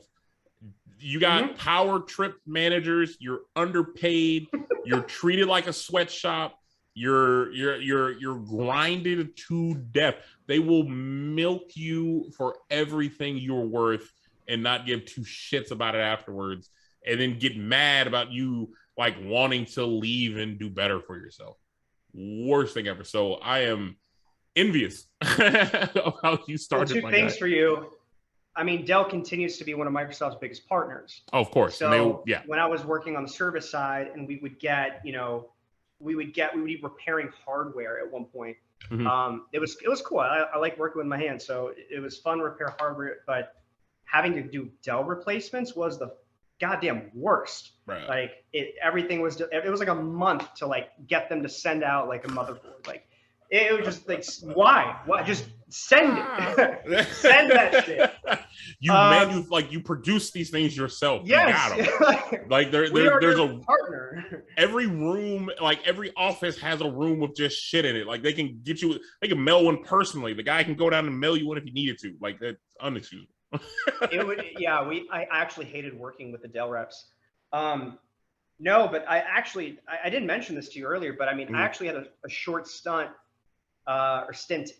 You got power trip managers. You're underpaid. You're treated like a sweatshop. You're grinded to death. They will milk you for everything you're worth and not give two shits about it afterwards, and then get mad about you like wanting to leave and do better for yourself. Worst thing ever. So I am envious of how you started. Well, two things for you. I mean, Dell continues to be one of Microsoft's biggest partners. Oh, of course. So when I was working on the service side, and we would get, you know, we would be repairing hardware at one point. It was cool. I like working with my hands, so it was fun to repair hardware. But having to do Dell replacements was the goddamn worst. Right. Like everything was. It was like a month to like get them to send out like a motherboard. Like it was just like why? Just send it. Send that shit. You produce these things yourself. Yes. You got them. Like there's a partner. Every room, like every office has a room with just shit in it. Like they can mail one personally. The guy can go down and mail you one if he needed to. Like that's unexcusable. I actually hated working with the Dell reps. No, but I didn't mention this to you earlier, but I mean, I actually had a short stint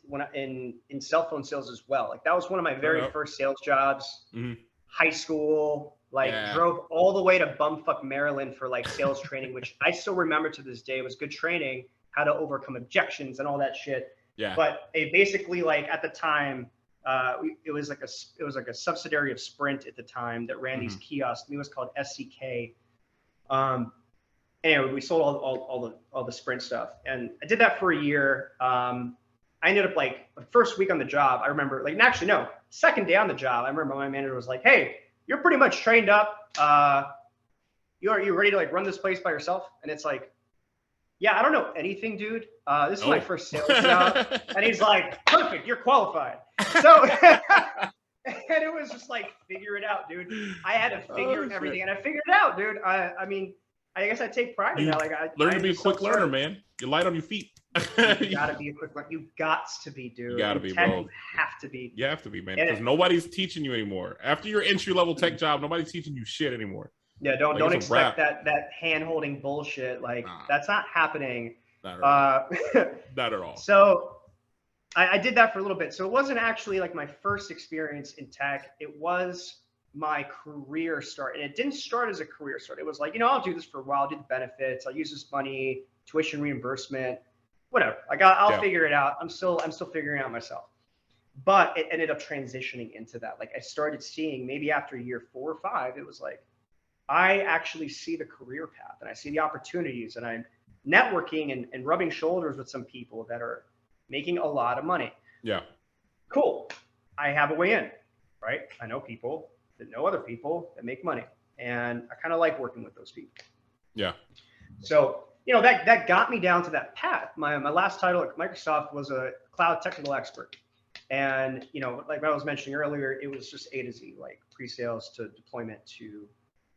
when in cell phone sales as well. Like that was one of my very first sales jobs. High school, drove all the way to bumfuck Maryland for like sales training, which I still remember to this day. It was good training, how to overcome objections and all that shit. Yeah. But it basically like at the time, it was like a subsidiary of Sprint at the time that ran these kiosks. I think it was called SCK. Anyway, we sold all the Sprint stuff, and I did that for a year. I ended up like the first week on the job. I remember second day on the job. I remember my manager was like, "Hey, you're pretty much trained up. You ready to like run this place by yourself?" And it's like, "Yeah, I don't know anything, dude. This is my first sales job." And he's like, "Perfect, you're qualified." So, and it was just like, figure it out, dude. I had to figure everything, and I figured it out, dude. I mean, I guess I take pride in that. Like, I learn to be a quick learner, man. You're light on your feet. You gotta be a quick learner. You got to be, dude. You gotta be, tech, bro. You have to be. You have to be, man. Because nobody's teaching you anymore. After your entry-level tech job, nobody's teaching you shit anymore. Yeah, don't expect that hand-holding bullshit. Like, that's not happening. Not at all. Not at all. So I did that for a little bit. So it wasn't actually like my first experience in tech. It was my career start. And it didn't start as a career start. It was like, I'll do this for a while, I'll do the benefits, I'll use this money, tuition reimbursement, whatever. I'll figure it out. I'm still figuring it out myself. But it ended up transitioning into that. Like, I started seeing, maybe after year 4 or 5, it was like, I actually see the career path and I see the opportunities, and I'm networking and rubbing shoulders with some people that are making a lot of money. Yeah. Cool. I have a way in, right? I know people that know other people that make money, and I kind of like working with those people. Yeah. So, that got me down to that path. My last title at Microsoft was a cloud technical expert. And, like I was mentioning earlier, it was just A to Z, like pre-sales to deployment to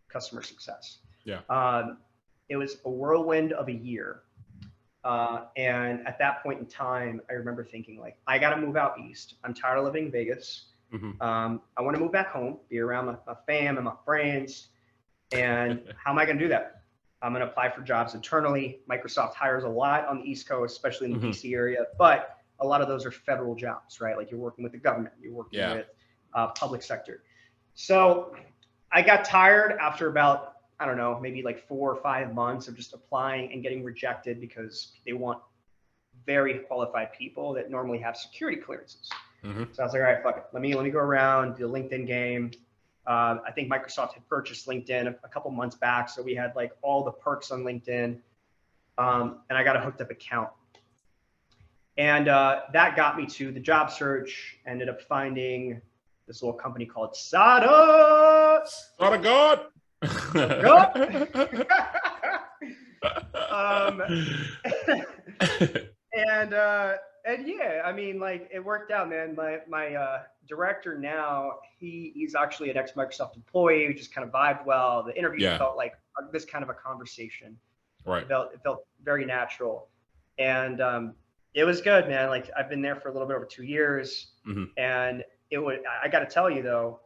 customer success. Yeah. It was a whirlwind of a year. And at that point in time, I remember thinking, like, I got to move out east. I'm tired of living in Vegas. Mm-hmm. I want to move back home, be around my fam and my friends. And how am I going to do that? I'm going to apply for jobs internally. Microsoft hires a lot on the East Coast, especially in the DC area, but a lot of those are federal jobs, right? Like, you're working with the government, you're working with public sector. So I got tired after about, I don't know, maybe like 4 or 5 months of just applying and getting rejected because they want very qualified people that normally have security clearances. Mm-hmm. So I was like, all right, fuck it. Let me go around, do the LinkedIn game. I think Microsoft had purchased LinkedIn a couple months back, so we had like all the perks on LinkedIn, and I got a hooked up account. And that got me to the job search. Ended up finding this little company called SADA. SADA God. And yeah, I mean, like, it worked out, man. My director now, he's actually an ex-Microsoft employee who just kind of vibed well. The interview felt like this kind of a conversation. Right. It felt very natural. And it was good, man. Like, I've been there for a little bit over 2 years. Mm-hmm. And I got to tell you though,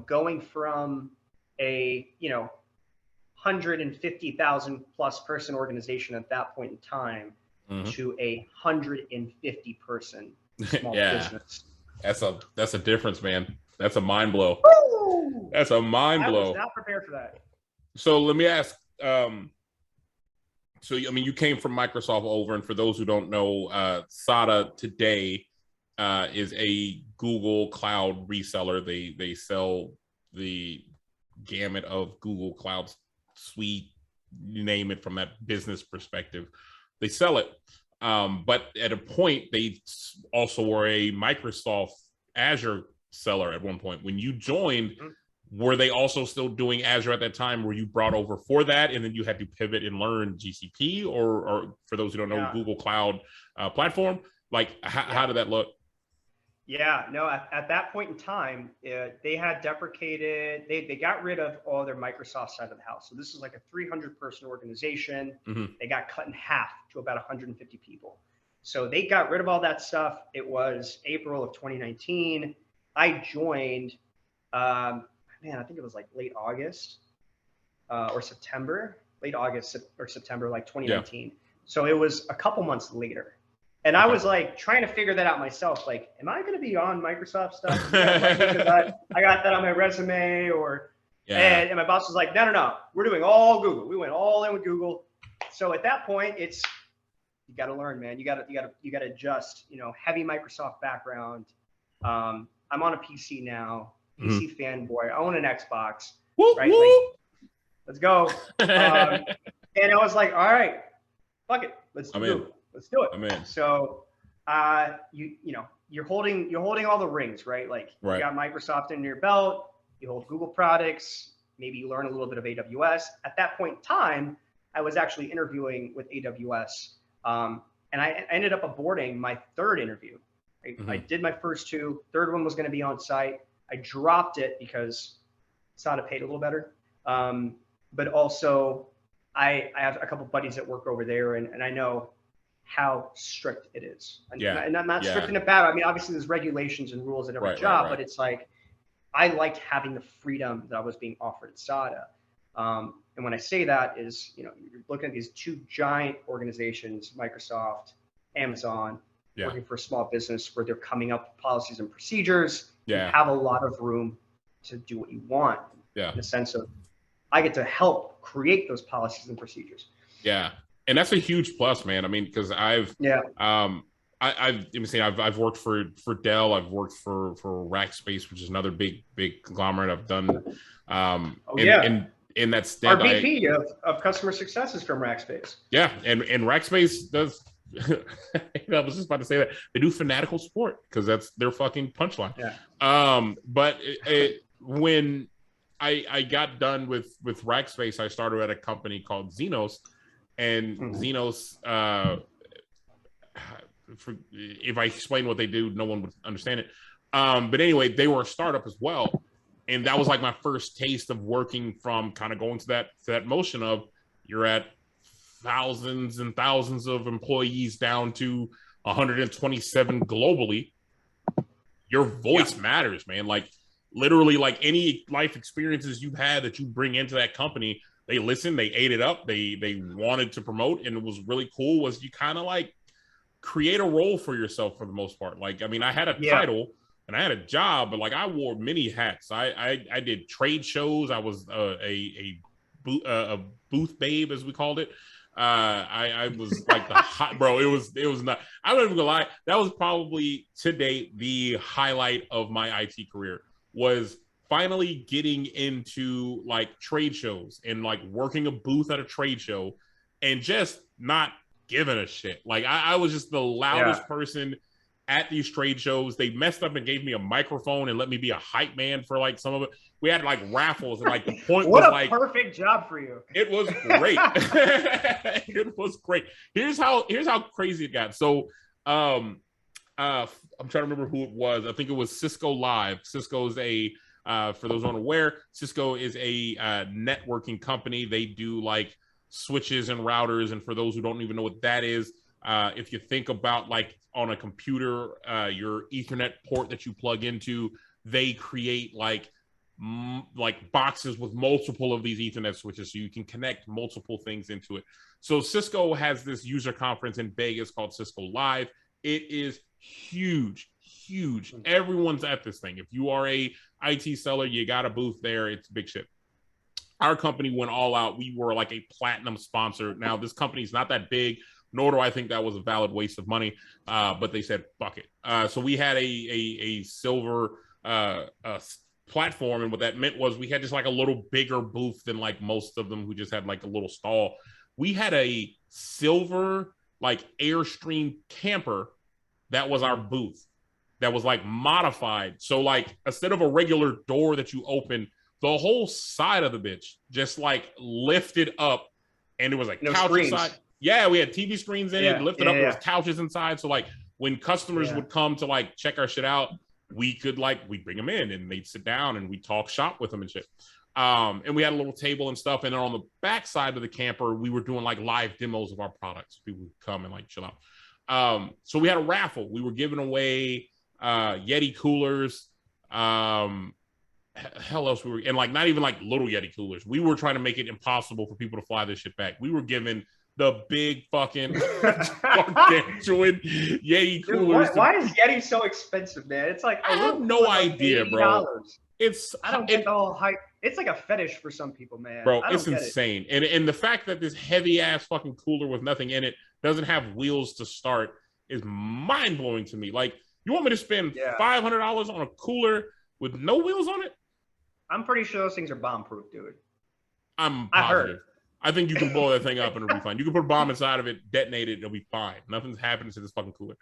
going from a, 150,000 plus person organization at that point in time to a 150 person small business. That's a difference, man. That's a mind blow. Woo! That's a mind blow. I was not prepared for that. So let me ask, you came from Microsoft over, and for those who don't know, SADA today is a Google Cloud reseller. They sell the gamut of Google Cloud suite, you name it, from that business perspective. They sell it. But at a point, they also were a Microsoft Azure seller at one point. When you joined, were they also still doing Azure at that time? Were you brought over for that, and then you had to pivot and learn GCP, or for those who don't know, Google Cloud platform? Like, how did that look? Yeah, no, at that point in time, they had deprecated, they got rid of all their Microsoft side of the house. So this is like a 300 person organization. Mm-hmm. They got cut in half to about 150 people. So they got rid of all that stuff. It was April of 2019. I joined, I think it was like late August or September, like 2019. Yeah. So it was a couple months later. And I was like trying to figure that out myself. Like, am I going to be on Microsoft stuff? Because I got that on my resume, and my boss was like, no, we're doing all Google. We went all in with Google. So at that point, you got to learn, man. You got to adjust. Heavy Microsoft background. I'm on a PC now. PC fanboy. I own an Xbox. Whoop, right? whoop. Like, let's go. And I was like, all right, fuck it, let's do it. Let's do it. Amen. So, you're holding all the rings, right? Like, you got Microsoft in your belt, you hold Google products, maybe you learn a little bit of AWS. At that point in time, I was actually interviewing with AWS, and I ended up aborting my third interview. I did my first two. Third one was going to be on site. I dropped it because SADA paid a little better, but also I have a couple buddies that work over there, and I know how strict it is. And I'm not strict in a bad. I mean, obviously there's regulations and rules at every job, but it's like I liked having the freedom that I was being offered at SADA. And when I say that is, you're looking at these two giant organizations, Microsoft, Amazon, working for a small business where they're coming up with policies and procedures. You have a lot of room to do what you want. In the sense of, I get to help create those policies and procedures. Yeah. And that's a huge plus, man. I mean, because I've worked for Dell. I've worked for Rackspace, which is another big conglomerate. I've done and that's our VP of customer success is from Rackspace. Yeah, and Rackspace does. I was just about to say that they do fanatical sport because that's their fucking punchline. But when I got done with Rackspace, I started at a company called Xenos, and Xenos. If I explain what they do, no one would understand it. But anyway, they were a startup as well. And that was like my first taste of working from kind of going to that motion of you're at thousands and thousands of employees down to 127 globally. Your voice matters, man. Like literally like any life experiences you've had that you bring into that company, they listened, they ate it up, they wanted to promote. And it was really cool was you kind of like create a role for yourself for the most part. Like, I mean, I had a title and I had a job, but like I wore many hats. I did trade shows. I was a booth babe, as we called it. I was like the hot bro. It was not. I'm not even gonna lie. That was probably to date the highlight of my IT career. Was finally getting into like trade shows and like working a booth at a trade show, and just not giving a shit. Like I was just the loudest person at these trade shows. They messed up and gave me a microphone and let me be a hype man for like some of it. We had like raffles and like the point was like perfect job for you. It was great. It was great. Here's how crazy it got. So I'm trying to remember who it was. I think it was Cisco Live. Cisco's a for those unaware, Cisco is a networking company. They do like switches and routers, and for those who don't even know what that is, if you think about like on a computer, your Ethernet port that you plug into, they create like boxes with multiple of these Ethernet switches so you can connect multiple things into it. So Cisco has this user conference in Vegas called Cisco Live. It is huge. Everyone's at this thing. If you are a IT seller, you got a booth there. It's big shit. Our company went all out. We were like a platinum sponsor. Now, this company is not that big, nor do I think that was a valid waste of money. But they said, fuck it. So we had a silver platform. And what that meant was we had just like a little bigger booth than like most of them who just had like a little stall. We had a silver like Airstream camper that was our booth. That was like modified. So like instead of a regular door that you open, the whole side of the bitch just like lifted up, and it was like couch inside. Yeah, we had TV screens in it, lifted up. There was couches inside. So like when customers would come to like check our shit out, we'd bring them in and they'd sit down and we'd talk shop with them and shit. And we had a little table and stuff. And then on the back side of the camper, we were doing like live demos of our products. People would come and like chill out. So we had a raffle. We were giving away Yeti coolers. Hell else we were, and like not even like little Yeti coolers. We were trying to make it impossible for people to fly this shit back. We were giving the big fucking gargantuan Yeti coolers. Dude, why is Yeti so expensive, man? It's like I have no idea, bro. I don't get the whole hype. It's like a fetish for some people, man. Bro, it's insane. And the fact that this heavy ass fucking cooler with nothing in it doesn't have wheels to start is mind blowing to me. Like, you want me to spend $500 on a cooler with no wheels on it? I'm pretty sure those things are bomb proof, dude. I'm positive. I think you can blow that thing up and it'll be fine. You can put a bomb inside of it, detonate it, it'll be fine. Nothing's happening to this fucking cooler.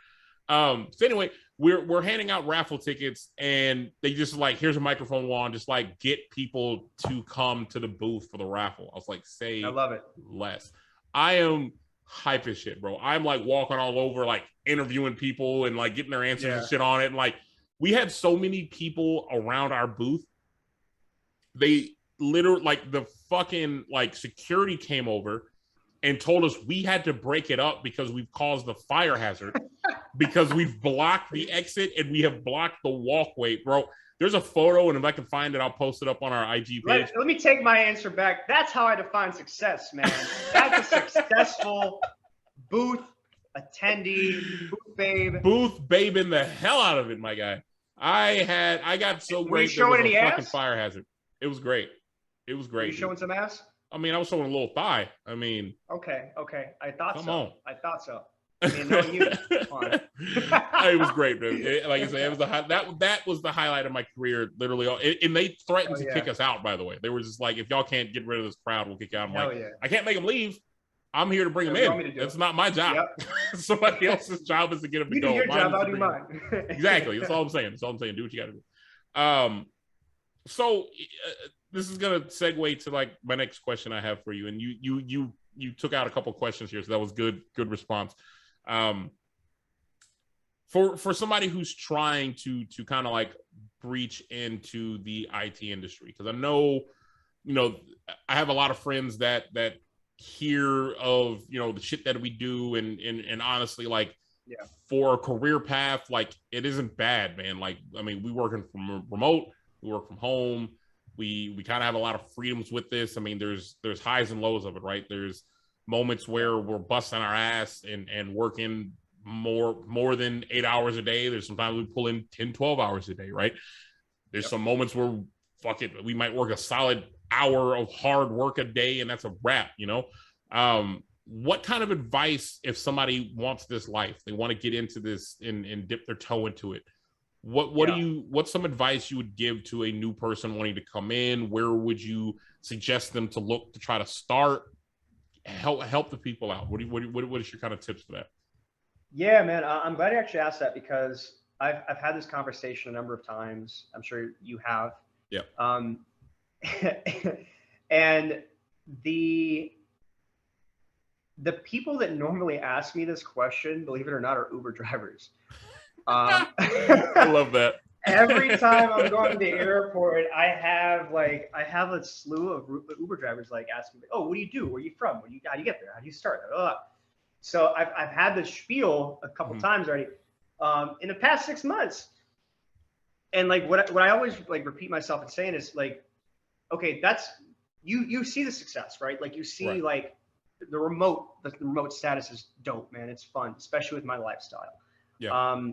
So anyway, we're handing out raffle tickets, and they just like, here's a microphone wand, just like get people to come to the booth for the raffle. I was like, I love it. Less. I am hype as shit, bro. I'm like walking all over, like interviewing people and like getting their answers and shit on it. And like, we had so many people around our booth. They literally, like, the fucking like security came over and told us we had to break it up because we've caused a fire hazard because we've blocked the exit and we have blocked the walkway, bro. There's a photo, and if I can find it, I'll post it up on our IG page. Let me take my answer back. That's how I define success, man. That's a successful booth attendee, booth babing the hell out of it, my guy. I got so great. Were you showing any ass? Fucking fire hazard. It was great. It was great. Were you showing some ass? I mean, I was showing a little thigh. I mean, okay. I thought come so. on. I thought so. I mean, no, you. It was great, dude. Like I said, it was that was the highlight of my career, literally. And they threatened to kick us out. By the way, they were just like, if y'all can't get rid of this crowd, we'll kick you out. I'm like, I can't make them leave. I'm here to bring them in. It's not my job. Yep. Somebody else's job is to get them to you go. Do your job, I'll do mine. Exactly. That's all I'm saying. Do what you got to do. So this is gonna segue to like my next question I have for you, and you took out a couple questions here, so that was good response. For somebody who's trying to kind of like breach into the IT industry, because I know, I have a lot of friends that hear of, the shit that we do, and honestly, like, for a career path, like, it isn't bad, man. Like, I mean, we working from remote, we work from home, we kind of have a lot of freedoms with this. I mean, there's highs and lows of it, right? There's moments where we're busting our ass and working more than 8 hours a day. There's sometimes we pull in 10, 12 hours a day, right? There's some moments where, fuck it, we might work a solid hour of hard work a day, and that's a wrap, What kind of advice, if somebody wants this life, they want to get into this and dip their toe into it, what's some advice you would give to a new person wanting to come in? Where would you suggest them to look to try to start? Help the people out. What is your kind of tips for that? Yeah, man, I'm glad you actually asked that, because I've had this conversation a number of times. I'm sure you have. Yeah. And the people that normally ask me this question, believe it or not, are Uber drivers. I love that. Every time I'm going to the airport, I have a slew of Uber drivers like asking me, "Oh, what do you do? Where are you from? How do you get there? How do you start?" So I've had this spiel a couple times already in the past 6 months, and like what I always like repeat myself and saying is like, okay, that's you see the success, right? Like you see like the remote status is dope, man. It's fun, especially with my lifestyle. Yeah.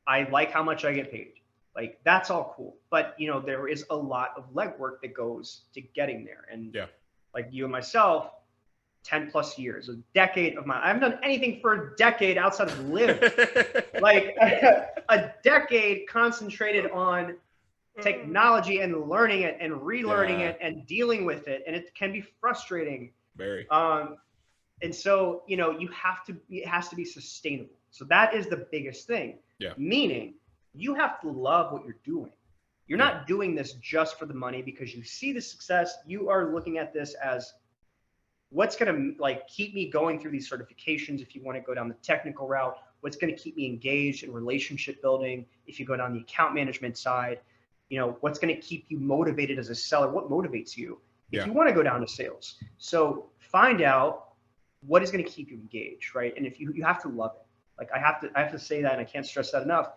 I like how much I get paid. Like that's all cool. But there is a lot of legwork that goes to getting there. And like you and myself, 10 plus years, a decade of I haven't done anything for a decade outside of live. Like a decade concentrated on technology and learning it and relearning it and dealing with it. And it can be frustrating. Very. And so, it has to be sustainable. So that is the biggest thing. Yeah. Meaning you have to love what you're doing. You're not doing this just for the money because you see the success. You are looking at this as what's going to like keep me going through these certifications. If you want to go down the technical route, what's going to keep me engaged in relationship building? If you go down the account management side, what's going to keep you motivated as a seller? What motivates you if you want to go down to sales? So find out what is going to keep you engaged, right? And if you have to love it. Like I have to say that, and I can't stress that enough.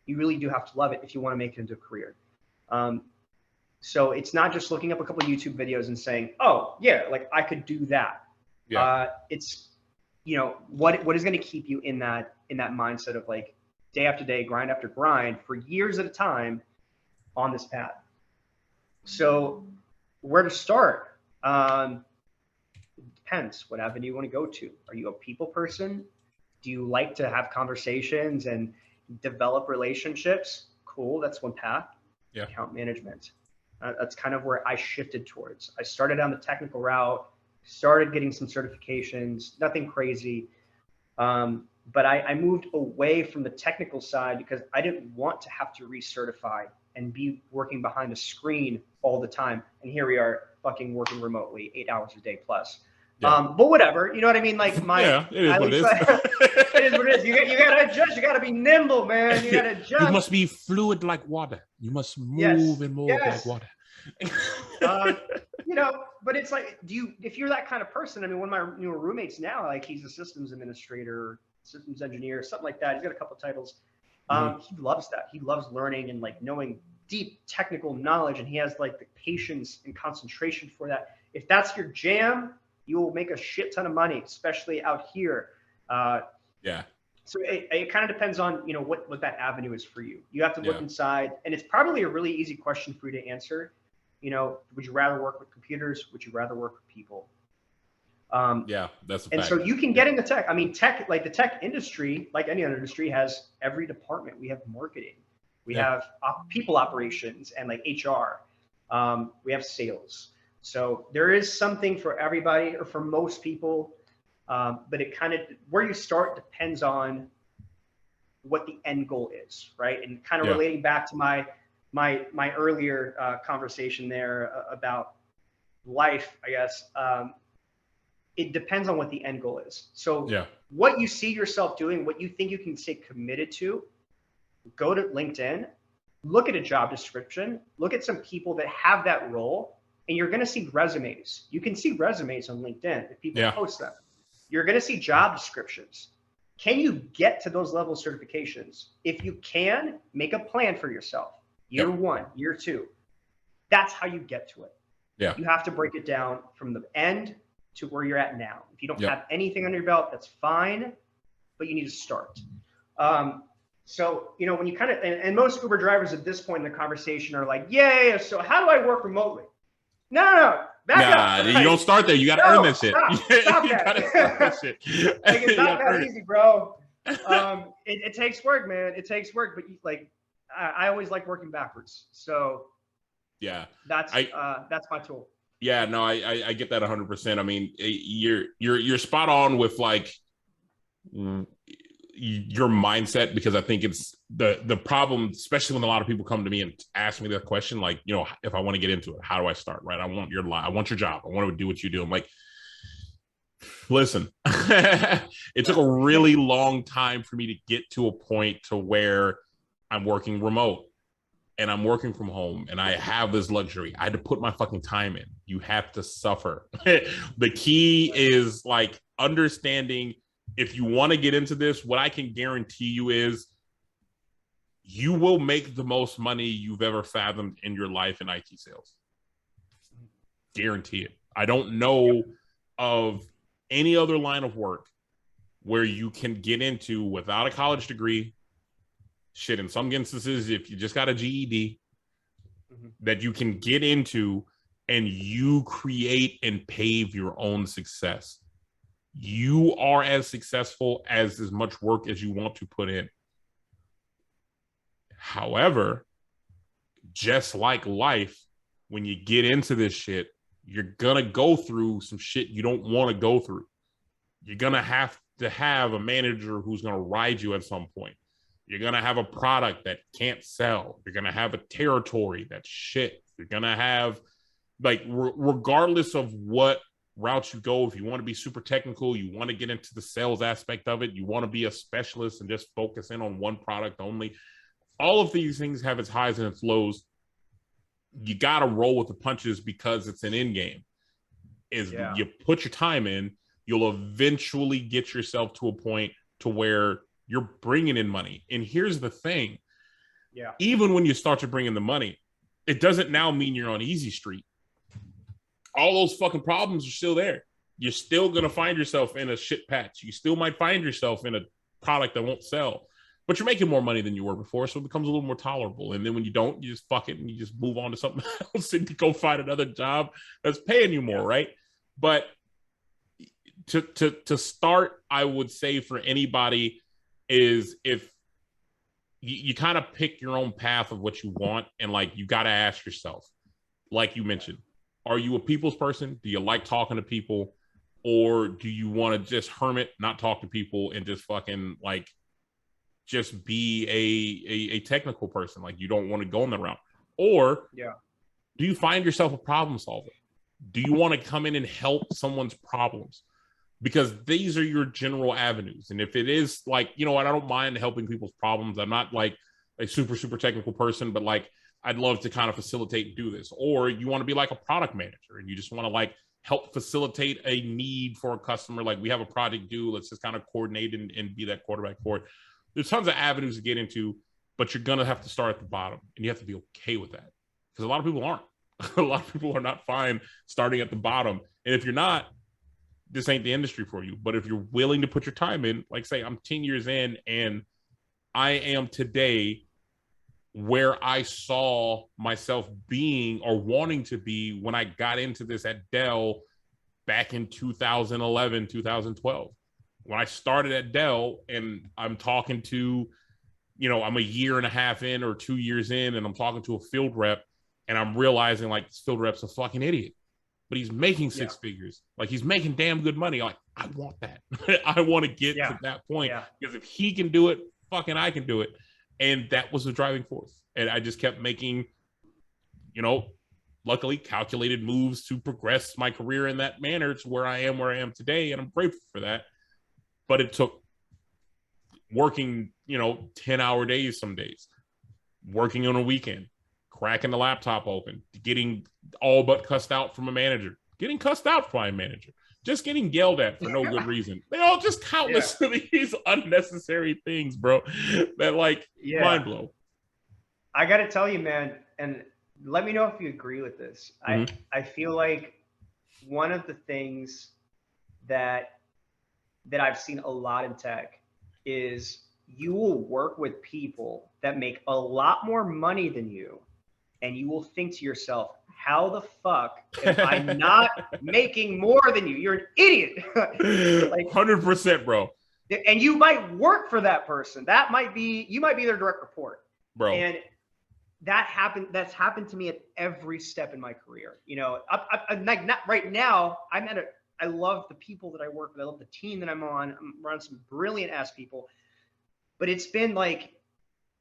You really do have to love it if you want to make it into a career. So it's not just looking up a couple of YouTube videos and saying, "Oh, yeah, like I could do that." Yeah. It's what is going to keep you in that mindset of like day after day, grind after grind for years at a time on this path. So where to start? It depends what avenue you want to go to. Are you a people person? Do you like to have conversations and develop relationships? Cool. That's one path. Yeah. Account management. That's kind of where I shifted towards. I started on the technical route, started getting some certifications, nothing crazy. But I moved away from the technical side because I didn't want to have to recertify and be working behind a screen all the time. And here we are fucking working remotely 8 hours a day plus. Yeah. But whatever, you know what I mean? Like it is what it is. It is what it is. You gotta adjust. You gotta be nimble, man. You gotta adjust. You must be fluid like water. You must move and move like water. But it's like, if you're that kind of person, I mean, one of my newer roommates now, like he's a systems administrator, systems engineer, something like that. He's got a couple of titles. He loves that. He loves learning and like knowing deep technical knowledge, and he has like the patience and concentration for that. If that's your jam, you will make a shit ton of money, especially out here. So it kind of depends on, what that avenue is for you. You have to look inside, and it's probably a really easy question for you to answer. Would you rather work with computers? Would you rather work with people? That's a and fact. So you can get into tech. I mean, like the tech industry, like any other industry, has every department. We have marketing, we have people operations, and like HR. We have sales. So there is something for everybody, or for most people. But it kind of, where you start depends on what the end goal is, right? And kind of relating back to my earlier conversation there about life, I guess. It depends on what the end goal is. So what you see yourself doing, what you think you can stay committed to, go to LinkedIn, look at a job description, look at some people that have that role, and you're going to see resumes. You can see resumes on LinkedIn if people post them. You're going to see job descriptions. Can you get to those level certifications? If you can, make a plan for yourself. Year 1, year 2. That's how you get to it. You have to break it down from the end to where you're at now. If you don't have anything under your belt, that's fine, but you need to start. So, when you kind of, and most Uber drivers at this point in the conversation are like, so how do I work remotely? No. Back up. You don't start there. You got to earn that shit. Stop you got to start that shit. Like, it's not that easy, bro. It takes work, man. It takes work, but I always like working backwards. So that's my tool. Yeah, no, I get that 100%. I mean, you're spot on with like your mindset, because I think it's the problem, especially when a lot of people come to me and ask me that question, like, if I want to get into it, how do I start? Right? I want your job. I want to do what you do. I'm like, listen, it took a really long time for me to get to a point to where I'm working remote and I'm working from home and I have this luxury. I had to put my fucking time in. You have to suffer. The key is like understanding, if you want to get into this, what I can guarantee you is you will make the most money you've ever fathomed in your life in IT sales. Guarantee it. I don't know of any other line of work where you can get into without a college degree. Shit, in some instances, if you just got a GED, that you can get into and you create and pave your own success. You are as successful as much work as you want to put in. However, just like life, when you get into this shit, you're going to go through some shit you don't want to go through. You're going to have a manager who's going to ride you at some point. You're going to have a product that can't sell. You're going to have a territory that's shit. You're going to have, like, regardless of what route you go, if you want to be super technical, you want to get into the sales aspect of it, you want to be a specialist and just focus in on one product only, all of these things have its highs and its lows. You got to roll with the punches because it's an end game. You put your time in, you'll eventually get yourself to a point to where you're bringing in money. And here's the thing. Even when you start to bring in the money, it doesn't now mean you're on easy street. All those fucking problems are still there. You're still going to find yourself in a shit patch. You still might find yourself in a product that won't sell, but you're making more money than you were before. So it becomes a little more tolerable. And then when you don't, you just fuck it and you just move on to something else and you go find another job that's paying you more. Right. But to start, I would say for anybody is if you kind of pick your own path of what you want. And like, you got to ask yourself, like you mentioned, are you a people's person? Do you like talking to people? Or do you want to just hermit, not talk to people, and just fucking like just be a technical person? Like, you don't want to go in the route. Or do you find yourself a problem solver? Do you want to come in and help someone's problems? Because these are your general avenues. And if it is like, I don't mind helping people's problems. I'm not like a super, super technical person, but like I'd love to kind of facilitate and do this. Or you want to be like a product manager and you just want to like help facilitate a need for a customer. Like we have a project due, let's just kind of coordinate and be that quarterback for it. There's tons of avenues to get into, but you're going to have to start at the bottom and you have to be okay with that because a lot of people aren't. A lot of people are not fine starting at the bottom. And if you're not, this ain't the industry for you. But if you're willing to put your time in, like say I'm 10 years in and I am today where I saw myself being or wanting to be when I got into this at Dell back in 2011, 2012. When I started at Dell and I'm talking to, I'm a year and a half in or 2 years in and I'm talking to a field rep and I'm realizing like this field rep's a fucking idiot, but he's making six figures. Like he's making damn good money. Like I want that. I want to get to that point because if he can do it, fucking I can do it. And that was the driving force. And I just kept making, luckily calculated moves to progress my career in that manner to where I am today. And I'm grateful for that. But it took working, 10-hour days some days, working on a weekend, cracking the laptop open, getting all but cussed out from a manager, getting cussed out by a manager, just getting yelled at for no good reason. They all just countless of these unnecessary things, bro, that mind blow. I got to tell you, man, and let me know if you agree with this. I feel like one of the things that I've seen a lot in tech is you will work with people that make a lot more money than you, and you will think to yourself, how the fuck am I not making more than you? You're an idiot. 100%, bro. And you might work for that person. You might be their direct report. Bro. And that's happened to me at every step in my career. Not right now, I love the people that I work with. I love the team that I'm on. I'm around some brilliant ass people. But it's been like,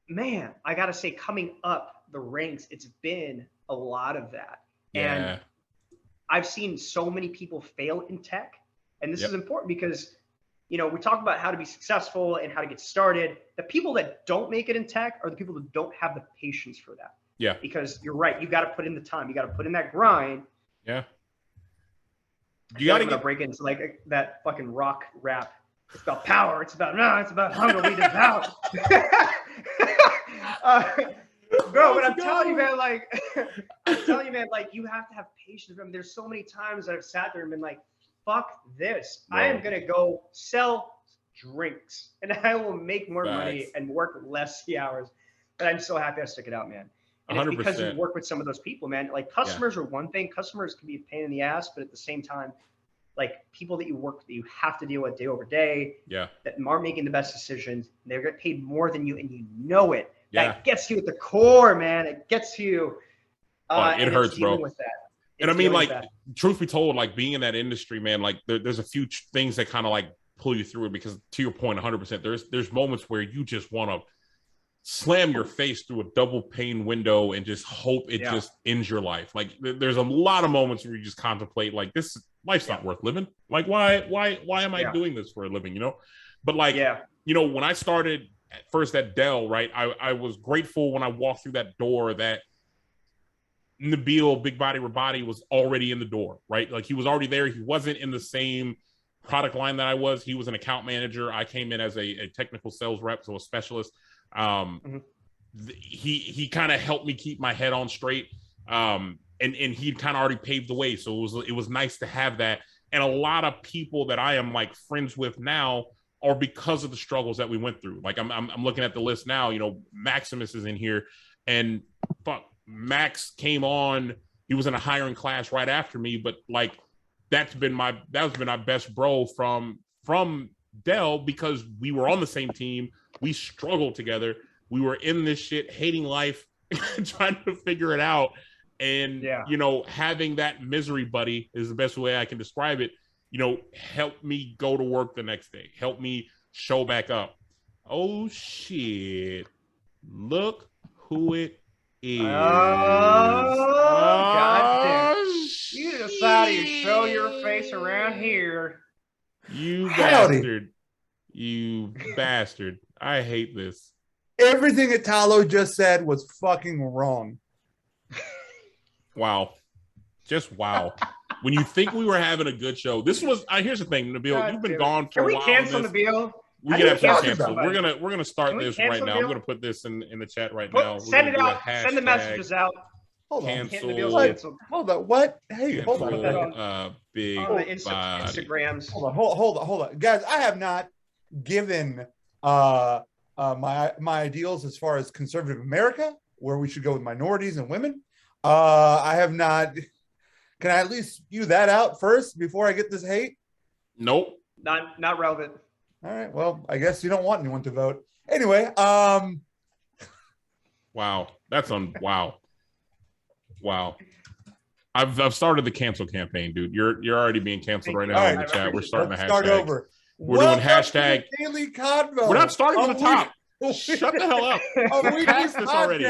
man, I got to say, coming up the ranks, it's been a lot of that. Yeah. And I've seen so many people fail in tech. And this is important because, we talk about how to be successful and how to get started. The people that don't make it in tech are the people that don't have the patience for that. Yeah. Because you're right. You got to put in the time. You got to put in that grind. Yeah. You got to break into like that fucking rock rap. It's about power. It's about hunger. We devour. Bro, but I'm telling you, man, you have to have patience. I mean, there's so many times that I've sat there and been like, fuck this. Bro. I am going to go sell drinks and I will make more money and work less hours. But I'm so happy I stuck it out, man. And 100%. It's because you work with some of those people, man. Like customers are one thing. Customers can be a pain in the ass, but at the same time, like people that you work with, that you have to deal with day over day, that aren't making the best decisions. They get paid more than you, and you know it. That gets you at the core, man. It gets you. It hurts, bro. With that. And I mean, like, truth be told, like being in that industry, man, like there's a few things that kind of like pull you through it because, to your point, 100%. There's moments where you just want to slam your face through a double pane window and just hope it just ends your life. Like there's a lot of moments where you just contemplate like this life's not worth living. Like why am I doing this for a living? But like, when I started first at Dell, right, I was grateful when I walked through that door that Nabil Big Body Rabadi was already in the door, right? Like he was already there. He wasn't in the same product line that I was. He was an account manager. I came in as a technical sales rep, so a specialist. He kind of helped me keep my head on straight. And he'd kind of already paved the way. So it was nice to have that. And a lot of people that I am like friends with now are because of the struggles that we went through. Like I'm looking at the list now, Maximus is in here and Max came on, he was in a hiring class right after me, but like that's been my best bro from Dell because we were on the same team. We struggled together. We were in this shit, hating life, trying to figure it out. And, having that misery buddy is the best way I can describe it, help me go to work the next day, help me show back up. Oh, shit. Look who it is. God damn. You decided to show your face around here. You bastard. You bastard. I hate this. Everything Italo just said was fucking wrong. Wow. Just wow. When you think we were having a good show, this was. Here's the thing, Nabil. You've been gone for a while. Can we cancel Nabil? We can absolutely cancel. We're gonna start this right now. I'm gonna put this in the chat right now. Send it out. Send the messages out. Hold on. Cancel. Hold on. What? Hey, hold on. Big on the Instagrams. Hold on, guys. I have not given my ideals as far as conservative America, where we should go with minorities and women. I have not. Can I at least spew that out first before I get this hate? Nope. Not relevant. All right. Well, I guess you don't want anyone to vote. Anyway, Wow. That's wow. Wow. I've started the cancel campaign, dude. You're already being canceled right now in the chat. We're starting the hashtag. Start over. We're doing hashtag Daily Convo. We're not starting from the top. Shut the hell up. We passed this already.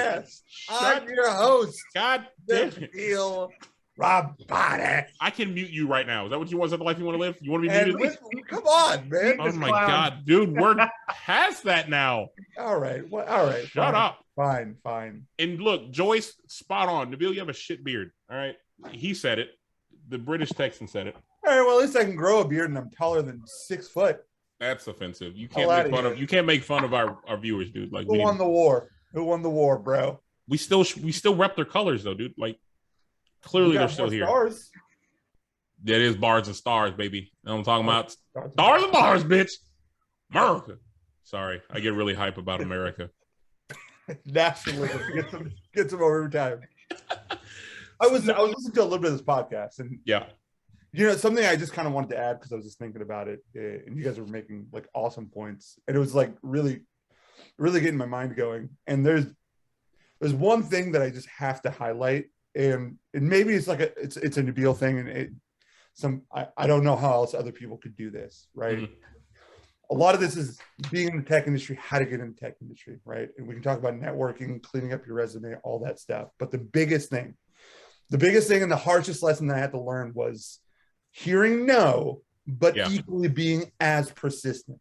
I'm your host. God damn it. Rob Body. I can mute you right now. Is that what you want? Is that the life you want to live? You want to be muted? Come on, man. Oh my God, dude. We're past that now. All right. Well, all right. Shut up. Fine. And look, Joyce, spot on. Nabil, you have a shit beard. All right. He said it. The British Texan said it. All right. Well, at least I can grow a beard and I'm taller than 6 foot. That's offensive. You can't make fun of our viewers, dude. Like, who won the war? Who won the war, bro? We still rep their colors though, dude. Like, clearly they're still here. Stars. That is bars and stars, baby. You know what I'm talking about? Stars and bars, bitch. America. Sorry, I get really hype about America. Nationalism gets them over time. I was listening to a little bit of this podcast, and something I just kind of wanted to add because I was just thinking about it, and you guys were making like awesome points, and it was like really, really getting my mind going. And there's one thing that I just have to highlight, and maybe it's like it's a Nabil thing, and I don't know how else other people could do this, right? Mm-hmm. A lot of this is being in the tech industry, how to get in the tech industry, right? And we can talk about networking, cleaning up your resume, all that stuff. But the biggest thing and the harshest lesson that I had to learn was hearing no, but equally being as persistent,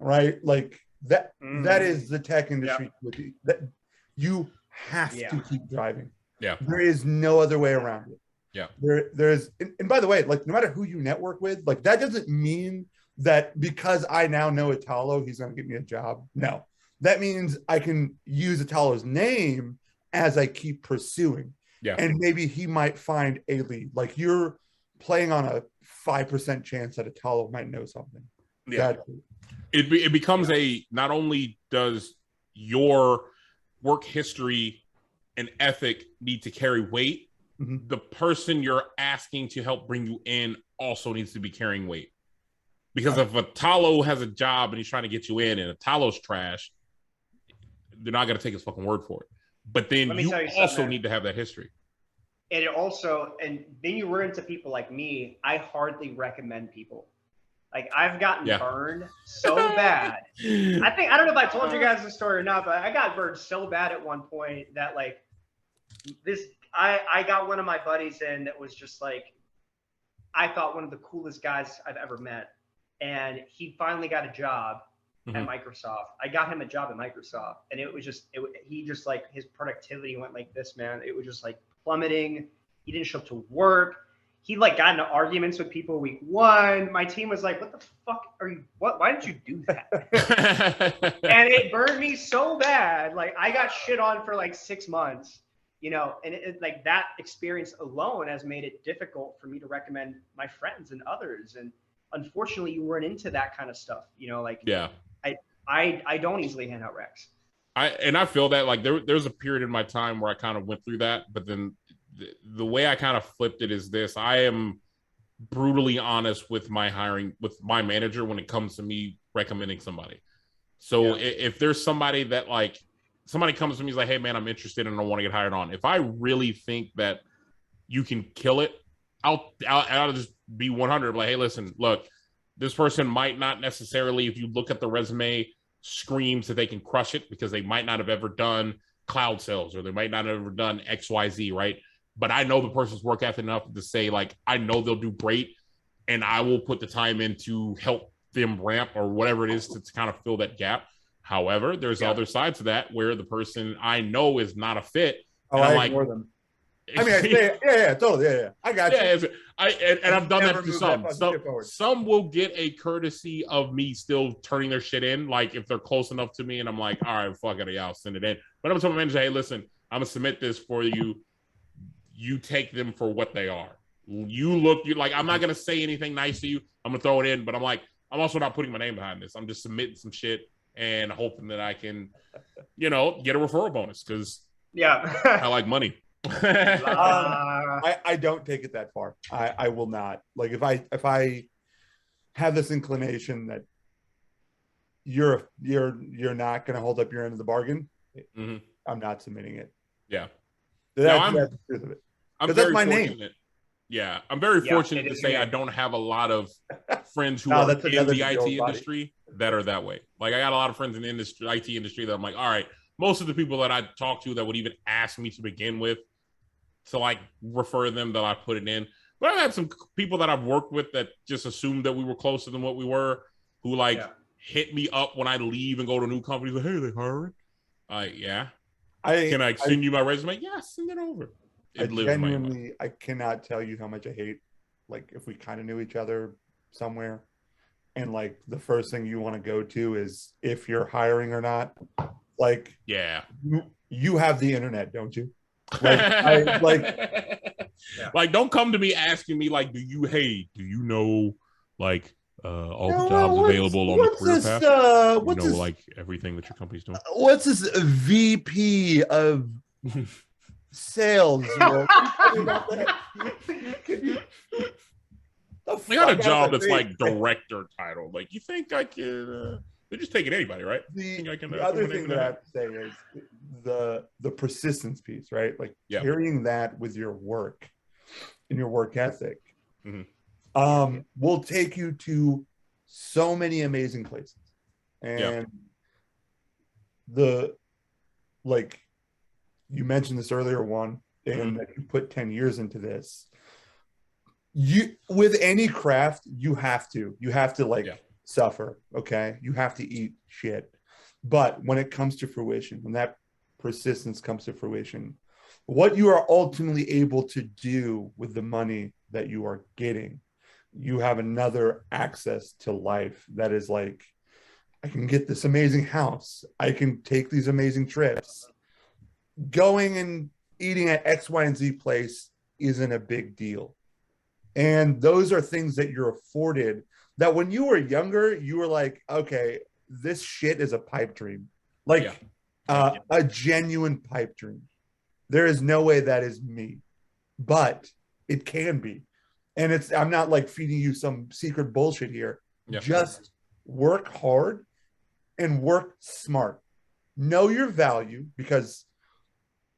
right? Like that is the tech industry. That you have to keep driving. Yeah. There is no other way around it. Yeah. There's, and by the way, like no matter who you network with, like that doesn't mean that because I now know Italo, he's going to get me a job. No, that means I can use Italo's name as I keep pursuing. Yeah. And maybe he might find a lead. Like you're playing on a 5% chance that Italo might know something. Yeah. It becomes not only does your work history and ethic need to carry weight, the person you're asking to help bring you in also needs to be carrying weight. Because if Italo has a job and he's trying to get you in and Italo's trash, they're not going to take his fucking word for it. But then you also need to have that history. And then you run into people like me. I hardly recommend people. Like I've gotten burned so bad. I don't know if I told you guys the story or not, but I got burned so bad at one point that like I got one of my buddies in that was just like, I thought one of the coolest guys I've ever met. And he finally got a job at Microsoft. I got him a job at Microsoft, and it was he just like his productivity went like this, man. It was just like plummeting. He didn't show up to work. He like got into arguments with people week 1. My team was like, "What the fuck are you? Why did you do that?" And it burned me so bad. Like I got shit on for like 6 months, and like that experience alone has made it difficult for me to recommend my friends and others. And unfortunately, you run into that kind of stuff, I don't easily hand out recs. I feel that like there's a period in my time where I kind of went through that, but then the way I kind of flipped it is this: I am brutally honest with my hiring, with my manager when it comes to me recommending somebody. So if there's somebody that like somebody comes to me, is like, "Hey man, I'm interested and I want to get hired on." If I really think that you can kill it, I'll just be 100. Like, hey, listen, look, this person might not necessarily, if you look at the resume, screams that they can crush it because they might not have ever done cloud sales or they might not have ever done XYZ, right? But I know the person's work ethic enough to say, like, I know they'll do great and I will put the time in to help them ramp or whatever it is to kind of fill that gap. However, there's other sides to that where the person I know is not a fit Oh, I ignore them. I mean, I say, yeah, totally, yeah. I got you. And I've done that to some. Some will get a courtesy of me still turning their shit in, like if they're close enough to me, and I'm like, all right, fuck it, yeah, I'll send it in. But I'm telling my manager, hey, listen, I'm gonna submit this for you. You take them for what they are. You like, I'm not gonna say anything nice to you. I'm gonna throw it in, but I'm like, I'm also not putting my name behind this. I'm just submitting some shit and hoping that I can, get a referral bonus because I like money. I don't take it that far. I will not. Like if I have this inclination that you're not going to hold up your end of the bargain, I'm not submitting it. Yeah. That's the truth of it. Because that's my name. Yeah, I'm very fortunate to say I don't have a lot of friends who are in the IT industry that are that way. Like I got a lot of friends in the IT industry that I'm like, all right, most of the people that I talk to that would even ask me to begin with to like refer them that I put it in. But I've had some people that I've worked with that just assumed that we were closer than what we were, who hit me up when I leave and go to new companies. Like, hey, they hiring? Yeah. Can I send you my resume? Yeah, send it over. I cannot tell you how much I hate, like, if we kind of knew each other somewhere and like the first thing you want to go to is if you're hiring or not. Like, yeah, you have the internet, don't you? Like, don't come to me asking me like, do you know like all the jobs available on the career path? Like everything that your company's doing. What's this VP of sales? We got a job that's like director title. Like, you think I can? They're just taking anybody, right? The other thing that I have to say is the persistence piece, right? Like carrying that with your work and your work ethic will take you to so many amazing places. And you mentioned this earlier, one, and that you put 10 years into this. With any craft, you have to suffer. Okay. You have to eat shit. But when it comes to fruition, when that persistence comes to fruition, what you are ultimately able to do with the money that you are getting, you have another access to life that is like, I can get this amazing house. I can take these amazing trips. Going and eating at X, Y, and Z place isn't a big deal. And those are things that you're afforded that when you were younger, you were like, okay, this shit is a pipe dream. Like a genuine pipe dream. There is no way that is me, but it can be. And I'm not like feeding you some secret bullshit here. Just work hard and work smart. Know your value, because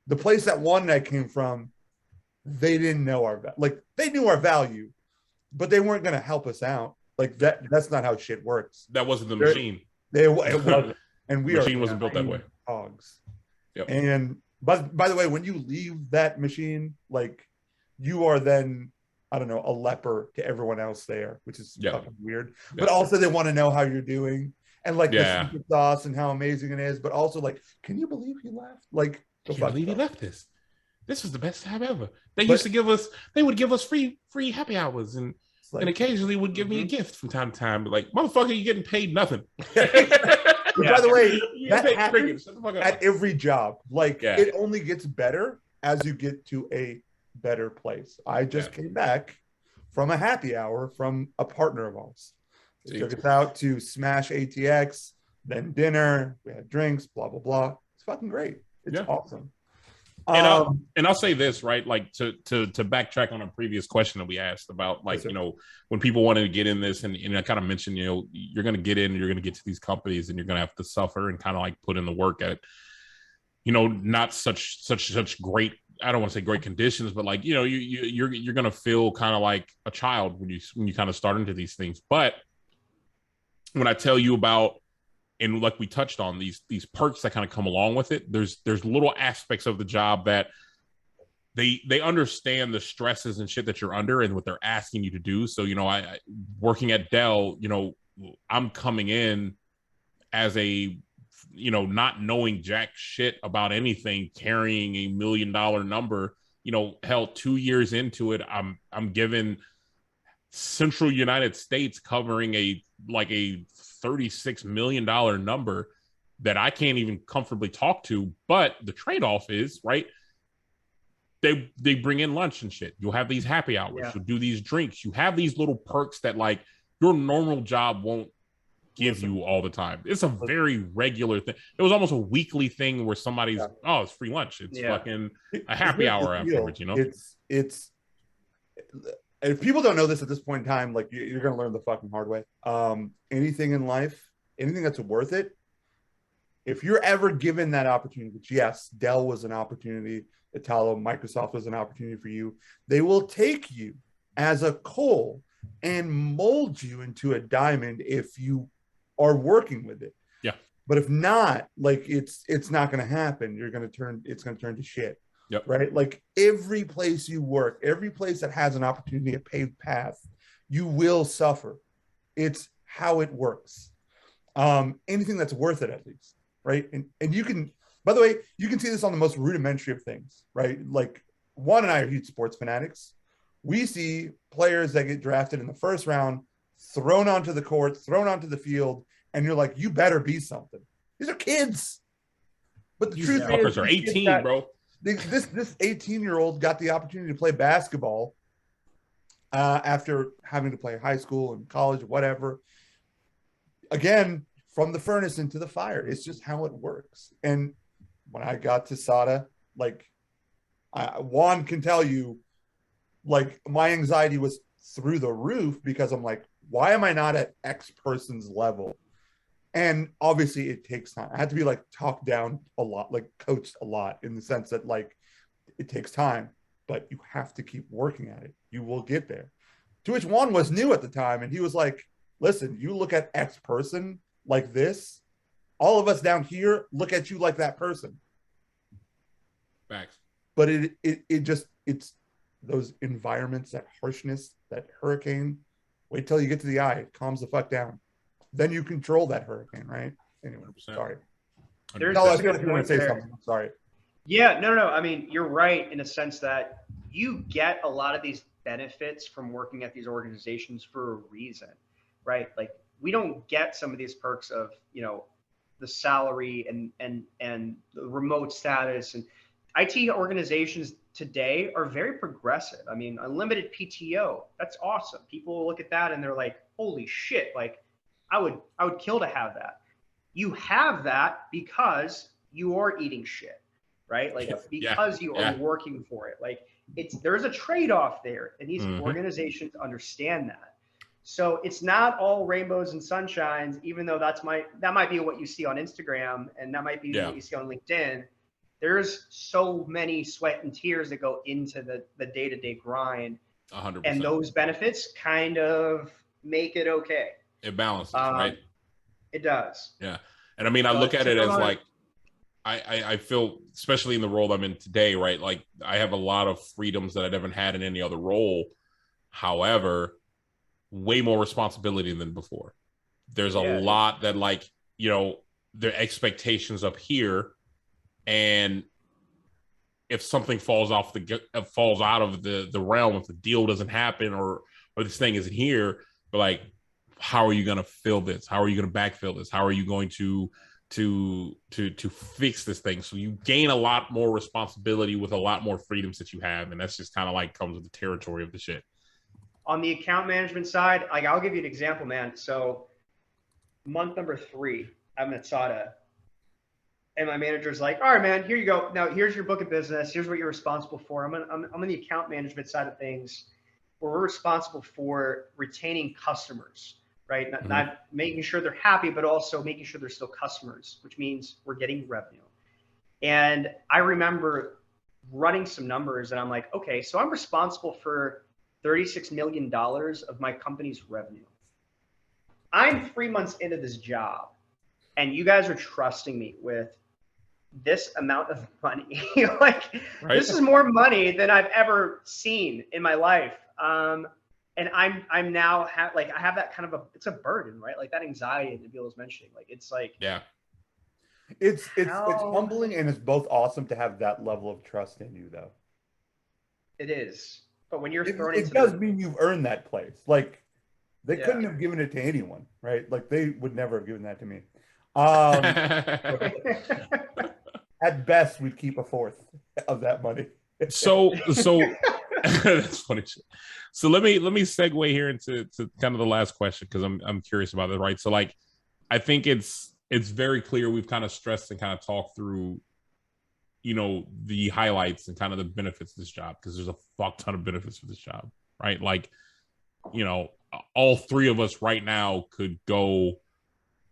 the place that Juan and I came from, they didn't know our value. Like, they knew our value, but they weren't going to help us out. Like, that's not how shit works. That wasn't the machine. It wasn't. And the machine wasn't built that way. Hogs. Yep. And but by the way, when you leave that machine, like, you are then, I don't know, a leper to everyone else there, which is fucking weird. But also they want to know how you're doing and like the secret sauce and how amazing it is. But also like, can you believe he left? Like, I can't believe he left this. This was the best time ever. They would give us free happy hours and occasionally would give me a gift from time to time. But like, motherfucker, you're getting paid nothing. By the way, that happens at every job. Like, it only gets better as you get to a better place. I just came back from a happy hour from a partner of ours. They took us out to smash ATX, then dinner. We had drinks, blah, blah, blah. It's fucking great. It's awesome. And I'll say this, right? Like, to backtrack on a previous question that we asked about, like, when people wanted to get in this, and I kind of mentioned, you're going to get in, you're going to get to these companies, and you're going to have to suffer and kind of like put in the work at, not such great, I don't want to say great conditions, but like, you're going to feel kind of like a child when you kind of start into these things. But when I tell you about, and like we touched on, these perks that kind of come along with it, there's little aspects of the job that they understand the stresses and shit that you're under and what they're asking you to do. So, I working at Dell, I'm coming in as a you know, not knowing jack shit about anything, carrying $1 million number, you know, hell, 2 years into it, I'm given Central United States covering a $36 million number that I can't even comfortably talk to. But the trade-off is, right, they bring in lunch and shit. You'll have these happy hours. Yeah. You'll do these drinks. You have these little perks that like your normal job won't give you all the time. It's a very regular thing. It was almost a weekly thing where somebody's, oh, it's free lunch. It's fucking a happy hour afterwards, you know? It's if people don't know this at this point in time, like you're going to learn the fucking hard way. Anything in life, anything that's worth it, if you're ever given that opportunity, which yes, Dell was an opportunity, Italo, Microsoft was an opportunity for you, they will take you as a coal and mold you into a diamond if you are working with it. Yeah. But if not, like it's not going to happen. It's going to turn to shit. Yep. Right. Like every place you work, every place that has an opportunity, a paved path, you will suffer. It's how it works. Anything that's worth it, at least. Right. And you can, by the way, you can see this on the most rudimentary of things, right? Like Juan and I are huge sports fanatics. We see players that get drafted in the first round, thrown onto the court, thrown onto the field, and you're like, you better be something. These are kids. But the truth is, are 18, bro. This 18-year-old got the opportunity to play basketball after having to play high school and college, whatever. Again, from the furnace into the fire. It's just how it works. And when I got to SADA, like Juan can tell you, like my anxiety was through the roof because I'm like, why am I not at X person's level? And obviously it takes time. I had to be like talked down a lot, like coached a lot in the sense that like it takes time, but you have to keep working at it. You will get there. To which Juan was new at the time. And he was like, listen, you look at X person like this, all of us down here look at you like that person. Facts. But it's those environments, that harshness, that hurricane. Wait till you get to the eye. It calms the fuck down. Then you control that hurricane, right? Anyway, 100%. sorry. There's no, I was going to say something. I'm sorry. Yeah, no. I mean, you're right in a sense that you get a lot of these benefits from working at these organizations for a reason, right? Like we don't get some of these perks of, you know, the salary and the remote status, and IT organizations today are very progressive. I mean, unlimited PTO, that's awesome. People look at that and they're like, holy shit, like I would kill to have that. You have that because you are eating shit, right? Like because you are working for it. Like there's a trade-off there, and these organizations understand that. So it's not all rainbows and sunshines, even though that might be what you see on Instagram, and that might be what you see on LinkedIn. There's so many sweat and tears that go into the day-to-day grind. 100%. And those benefits kind of make it okay. It balances, right? It does. Yeah. And I mean, I look at it as like, I feel, especially in the role I'm in today, right? Like I have a lot of freedoms that I haven't had in any other role. However, way more responsibility than before. There's a lot that, like, you know, the expectations up here, and if something falls out of the realm, if the deal doesn't happen or this thing isn't here, but like, how are you going to fill this? How are you going to backfill this? How are you going to fix this thing? So you gain a lot more responsibility with a lot more freedoms that you have, and that's just kind of like comes with the territory of the shit. On the account management side, like I'll give you an example, man. So month number 3, I'm at SADA, and my manager's like, all right, man, here you go. Now here's your book of business. Here's what you're responsible for. I'm on the account management side of things, where we're responsible for retaining customers, right? Not making sure they're happy, but also making sure they're still customers, which means we're getting revenue. And I remember running some numbers, and I'm like, okay, so I'm responsible for $36 million of my company's revenue. I'm 3 months into this job, and you guys are trusting me with this amount of money. This is more money than I've ever seen in my life. And I'm now I have that kind of it's a burden, right? Like that anxiety that Nabil was mentioning. Like it's like, It's humbling, and it's both awesome to have that level of trust in you, though. It is, but when you're thrown it into does mean you've earned that place. Like they Yeah. couldn't have given it to anyone, right? Like they would never have given that to me. At best, we'd keep a fourth of that money. So that's funny shit. So let me segue here into kind of the last question, because I'm curious about it, right? So like, I think it's very clear we've kind of stressed and kind of talked through, you know, the highlights and kind of the benefits of this job, because there's a fuck ton of benefits for this job, right? Like, you know, all three of us right now could go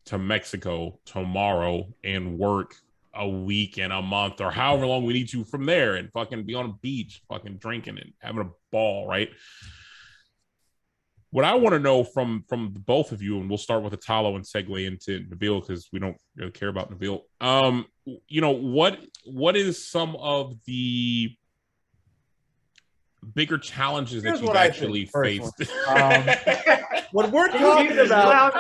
to Mexico tomorrow and work a week and a month or however long we need to from there, and fucking be on a beach, fucking drinking and having a ball, right? What I want to know from both of you, and we'll start with Italo and segue into Nabil, because we don't really care about Nabil. You know, what is some of the bigger challenges that you've actually faced? What we're talking about,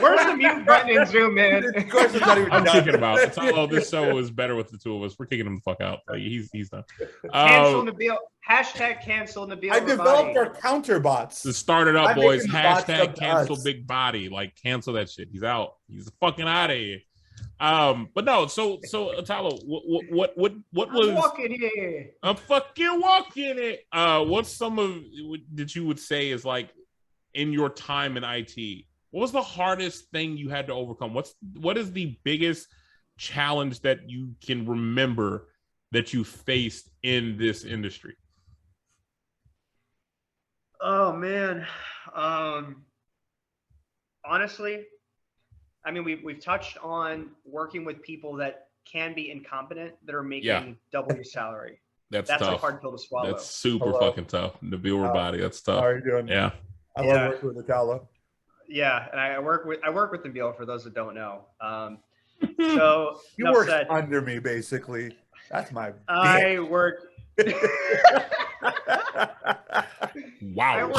where's the mute button in Zoom, man? I'm kicking him out. Italo, this show is better with the two of us. We're kicking him the fuck out. Like, he's done. Cancel Nabil. Hashtag cancel Nabil. I developed our counter bots. To start it up, boys. Hashtag cancel big body. Like, cancel that shit. He's out. He's fucking out of here. But no, so Italo, what was I'm walking here? I'm fucking walking it. What's some of that you would say is like, in your time in IT, what was the hardest thing you had to overcome? What is the biggest challenge that you can remember that you faced in this industry? Oh man, honestly, I mean, we've touched on working with people that can be incompetent, that are making double your salary. That's tough. A hard pill to swallow. That's super fucking tough. Nabil Rabadi, that's tough. How are you doing? Yeah. I love working with Italo. Yeah, and I work with Nabil, for those that don't know. So he works under me, basically. That's my. I work. Wow.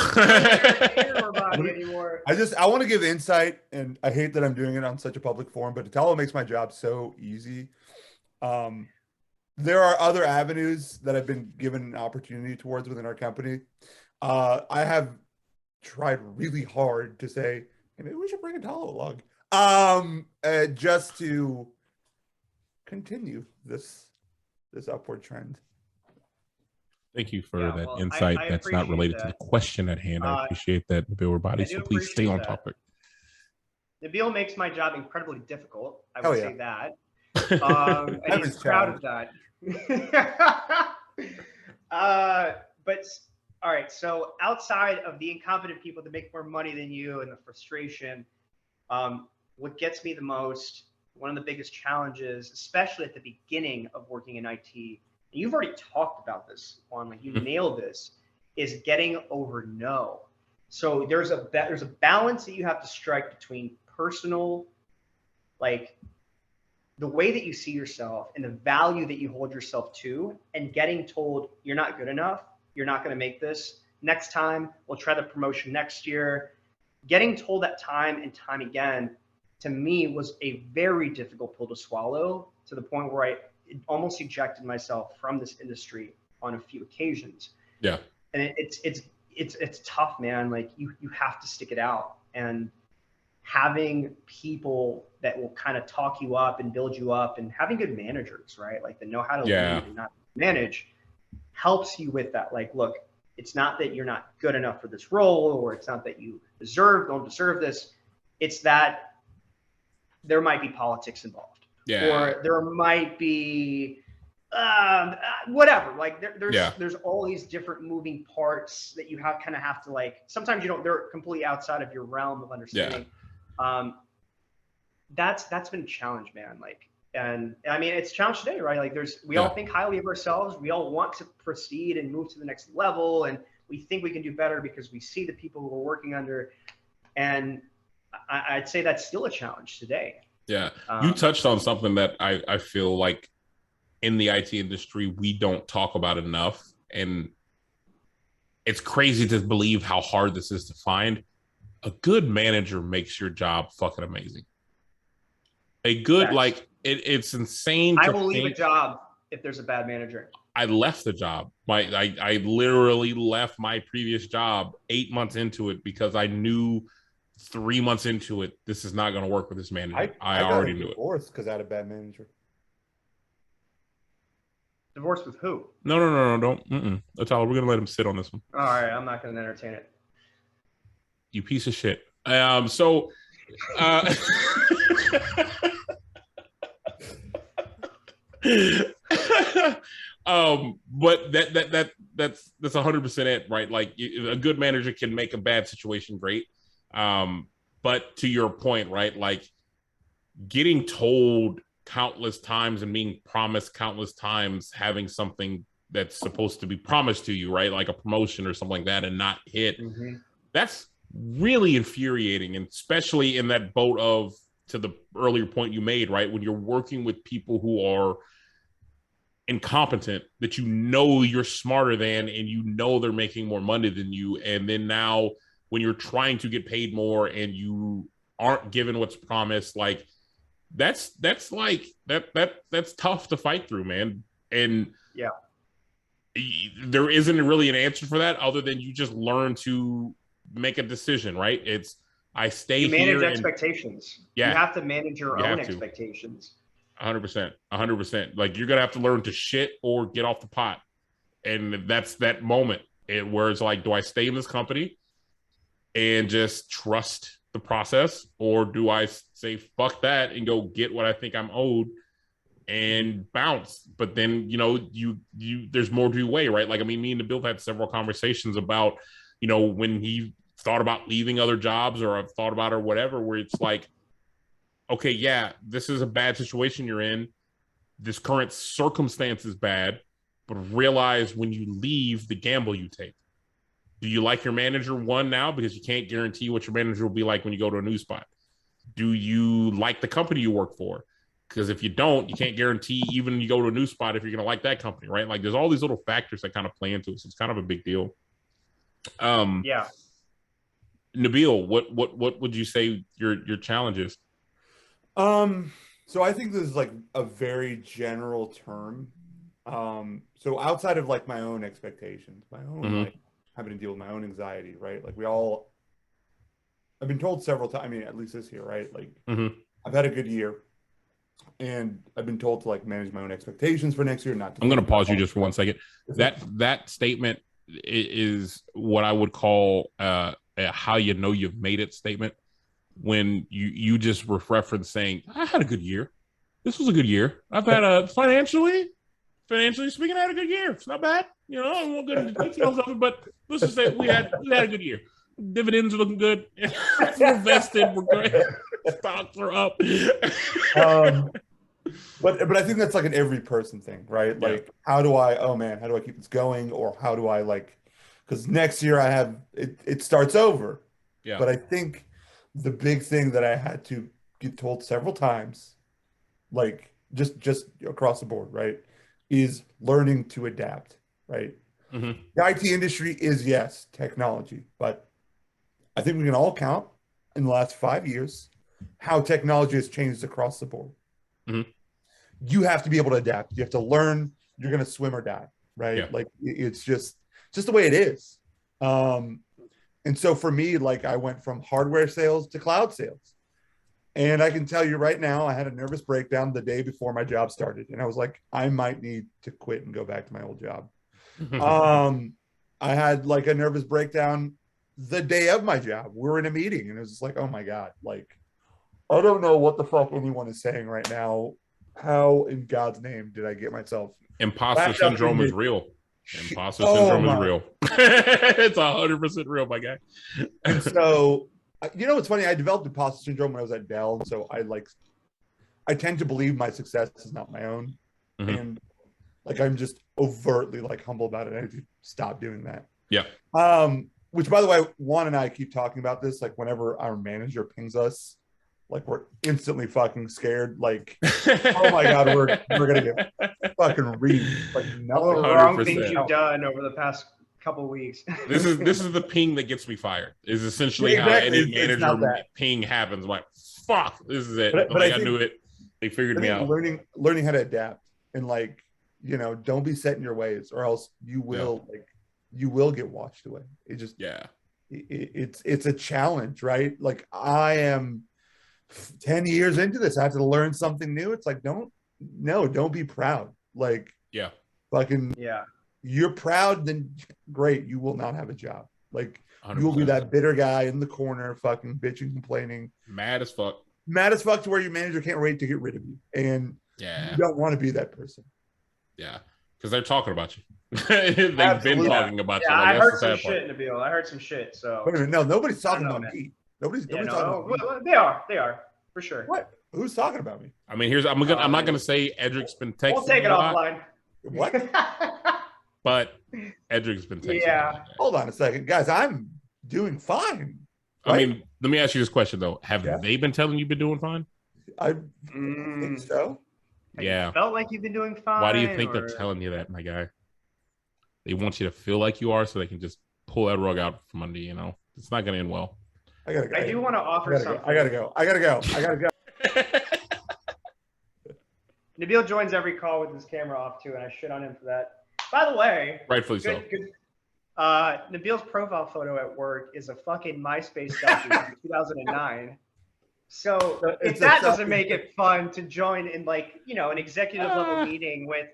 I want to give insight, and I hate that I'm doing it on such a public forum, but Italo makes my job so easy. There are other avenues that I've been given an opportunity towards within our company. I have tried really hard to say, hey, maybe we should bring Italo along, just to continue this upward trend. Thank you for that insight. That's not related to the question at hand. I appreciate that, Nabil Rabadi. So please stay on topic. Nabil makes my job incredibly difficult. I would say that. And he's proud of that. But all right, so outside of the incompetent people that make more money than you and the frustration, what gets me the most, one of the biggest challenges, especially at the beginning of working in IT, and you've already talked about this, Juan, like you nailed this, is getting over no. So there's a balance that you have to strike between personal, like the way that you see yourself and the value that you hold yourself to, and getting told you're not good enough, you're not going to make this. Next time, we'll try the promotion next year. Getting told that time and time again, to me, was a very difficult pill to swallow, to the point where I almost ejected myself from this industry on a few occasions. Yeah. And it's tough, man. Like you have to stick it out, and having people that will kind of talk you up and build you up, and having good managers, right? Like that know how to lead and not manage, helps you with that. Like, look, it's not that you're not good enough for this role, or it's not that you don't deserve this. It's that there might be politics involved, or there might be whatever. Like there's all these different moving parts that you have to like. Sometimes they're completely outside of your realm of understanding. That's been a challenge, man. Like, and I mean, it's a challenge today, right? Like we all think highly of ourselves. We all want to proceed and move to the next level. And we think we can do better because we see the people who we're working under. And I'd say that's still a challenge today. Yeah. You touched on something that I feel like in the IT industry, we don't talk about enough. And it's crazy to believe how hard this is to find. A good manager makes your job fucking amazing. A good, like, it's insane. I will leave a job if there's a bad manager. I left the job. I literally left my previous job 8 months into it because I knew 3 months into it, this is not going to work with this manager. I already knew it. Divorced because I had a bad manager. Divorced with who? No, don't. Tyler, we're going to let him sit on this one. All right, I'm not going to entertain it. You piece of shit. But that's 100% it, right? Like a good manager can make a bad situation great. But to your point, right? Like getting told countless times and being promised countless times having something that's supposed to be promised to you, right? Like a promotion or something like that and not hit. Mm-hmm. That's really infuriating, and especially in that boat of, to the earlier point you made, right? When you're working with people who are incompetent, that you know you're smarter than, and you know they're making more money than you, and then now when you're trying to get paid more and you aren't given what's promised, like that's tough to fight through, man. And yeah, there isn't really an answer for that other than you just learn to make a decision, right? It's I stay here. You manage expectations. Yeah, you have to manage your own expectations. 100%. Like you're gonna have to learn to shit or get off the pot, and that's that moment where it's like, do I stay in this company and just trust the process, or do I say fuck that and go get what I think I'm owed and bounce? But then you there's more to weigh, right? Like I mean, me and Nabil had several conversations about when he thought about leaving other jobs, or I've thought about it or whatever, where it's like, okay, yeah, this is a bad situation you're in. This current circumstance is bad, but realize when you leave the gamble you take. Do you like your manager now because you can't guarantee what your manager will be like when you go to a new spot? Do you like the company you work for? Because if you don't, you can't guarantee even when you go to a new spot if you're going to like that company, right? Like there's all these little factors that kind of play into it. So it's kind of a big deal. Yeah. Nabil, what would you say your challenge is? So I think this is like a very general term. So outside of like my own expectations, my own like having to deal with my own anxiety, right? Like I've been told several times, I mean, at least this year, right? Like I've had a good year, and I've been told to like manage my own expectations for next year. I'm going to pause you just for 1 second. That statement is what I would call a how you've made it statement. When you just reference saying, I had a good year. This was a good year. I've had financially speaking, I had a good year. It's not bad. I won't go into details of it, but let's just say we had a good year. Dividends are looking good. We're vested. We're great. Stocks are up. But I think that's like an every person thing, right? Like, how do I keep this going? Or how do I because next year it starts over. Yeah. But I think the big thing that I had to get told several times, like just across the board, right, is learning to adapt, right? The IT industry is, yes, technology, but I think we can all count in the last 5 years how technology has changed across the board. You have to be able to adapt. You have to learn. You're going to swim or die, right? Yeah. Like it's just the way it is. And so for me, like I went from hardware sales to cloud sales. And I can tell you right now, I had a nervous breakdown the day before my job started. And I was like, I might need to quit and go back to my old job. I had like a nervous breakdown the day of my job. We were in a meeting and it was just like, oh my God, like, I don't know what the fuck anyone is saying right now. How in God's name did I get myself? Imposter syndrome is real. Imposter syndrome is real. It's 100% real, my guy. And so, it's funny. I developed imposter syndrome when I was at Dell. And so I tend to believe my success is not my own. And like, I'm just overtly like humble about it. I need to stop doing that. Yeah. Which by the way, Juan and I keep talking about this. Like whenever our manager pings us, like we're instantly fucking scared. Like, oh my God, we're gonna get fucking read. Like all the wrong things you've done over the past couple of weeks. This is the ping that gets me fired. Is essentially how any manager ping happens. I'm like, fuck, this is it. But like I knew it. They figured me out. Learning how to adapt and like, you know, don't be set in your ways, or else you will you will get washed away. It just it's a challenge, right? Like I am 10 years into this. I have to learn something new. It's like don't be proud. Like fucking you're proud, then great, you will not have a job. Like 100%. You will be that bitter guy in the corner, fucking bitching, complaining, mad as fuck to where your manager can't wait to get rid of you, and you don't want to be that person. Yeah, because they're talking about you. They've been talking about you. Like, I heard some shit, Nabil. I heard some shit. So wait a minute, no, nobody's talking about me. Nobody's talking about me. They are for sure. What? Who's talking about me? I mean, I'm not gonna say Edric's been texting. We'll take it offline. What? But Edric's been texting. Yeah. Hold on a second, guys. I'm doing fine. Right? I mean, let me ask you this question though: have they been telling you you've been doing fine? I think so. You felt like you've been doing fine. Why do you think they're telling you that, my guy? They want you to feel like you are, so they can just pull that rug out from under you. You know, it's not going to end well. I do want to offer something. I gotta go. Nabil joins every call with his camera off too, and I shit on him for that. By the way, rightfully so. Nabil's profile photo at work is a fucking MySpace selfie from 2009. So if that doesn't make it fun to join in, like, you know, an executive level meeting with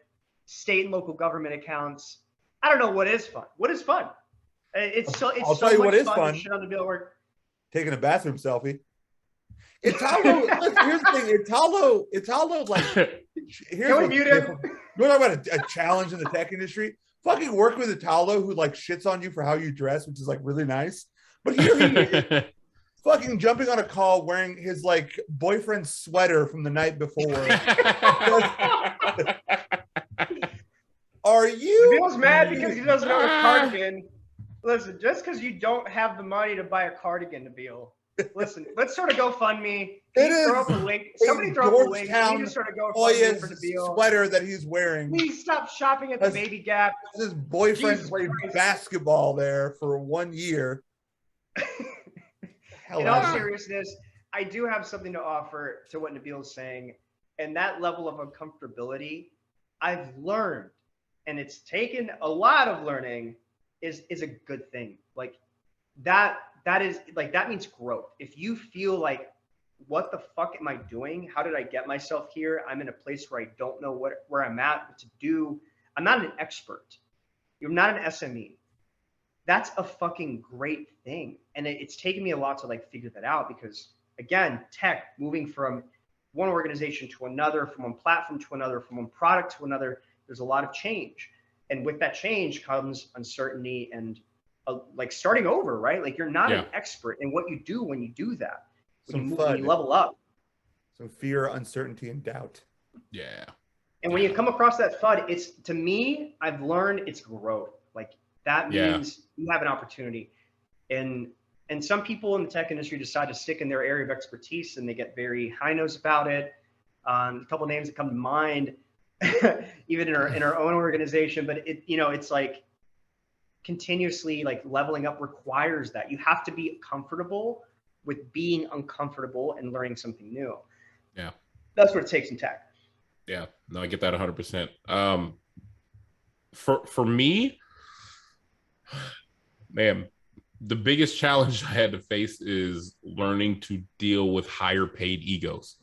state and local government accounts, I don't know what is fun. What is fun? I'll tell you what is fun. Shit on Nabil work. Taking a bathroom selfie. Italo, here's the thing. Italo, like, can we mute him? You want to talk about a challenge in the tech industry? Fucking work with Italo, who like shits on you for how you dress, which is like really nice. But here he is, fucking jumping on a call wearing his like boyfriend's sweater from the night before. Are you? Nabil's mad because he doesn't own a cardigan. Listen, just because you don't have the money to buy a cardigan, Nabil. Listen, let's sort of GoFundMe. Throw up a link. Somebody throw up a link. We need to sort of GoFundMe for Nabil. Sweater that he's wearing. Please stop shopping at the Baby Gap. His boyfriend played basketball there for 1 year. In all seriousness, I do have something to offer to what Nabil's saying, and that level of uncomfortability, I've learned, and it's taken a lot of learning, is a good thing. Like that is like, that means growth. If you feel like, what the fuck am I doing? How did I get myself here? I'm in a place where I don't know where I'm at, what to do. I'm not an expert. You're not an SME. That's a fucking great thing. And it's taken me a lot to like figure that out, because again, tech, moving from one organization to another, from one platform to another, from one product to another, there's a lot of change. And with that change comes uncertainty and like starting over, right? Like you're not an expert in what you do when you do that. When you level up. Some fear, uncertainty, and doubt. Yeah. And when you come across that FUD, it's, to me, I've learned it's growth. Like that means you have an opportunity. And some people in the tech industry decide to stick in their area of expertise, and they get very high-nosed about it. A couple of names that come to mind, even in our own organization, but it's like continuously like leveling up requires that. You have to be comfortable with being uncomfortable and learning something new. Yeah. That's what it takes in tech. Yeah, no, I get that 100%. For me, man, the biggest challenge I had to face is learning to deal with higher paid egos.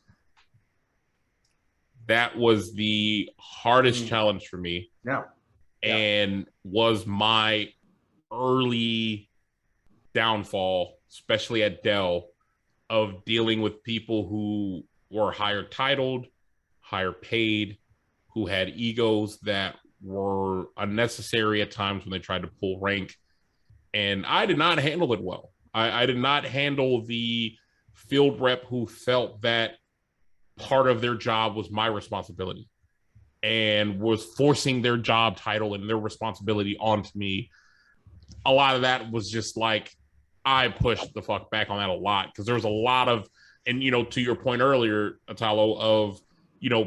That was the hardest challenge for me. No. And was my early downfall, especially at Dell, of dealing with people who were higher titled, higher paid, who had egos that were unnecessary at times when they tried to pull rank. And I did not handle it well. I did not handle the field rep who felt that part of their job was my responsibility and was forcing their job title and their responsibility onto me. A lot of that was just like, I pushed the fuck back on that a lot, because there was a lot of, and to your point earlier, Italo, of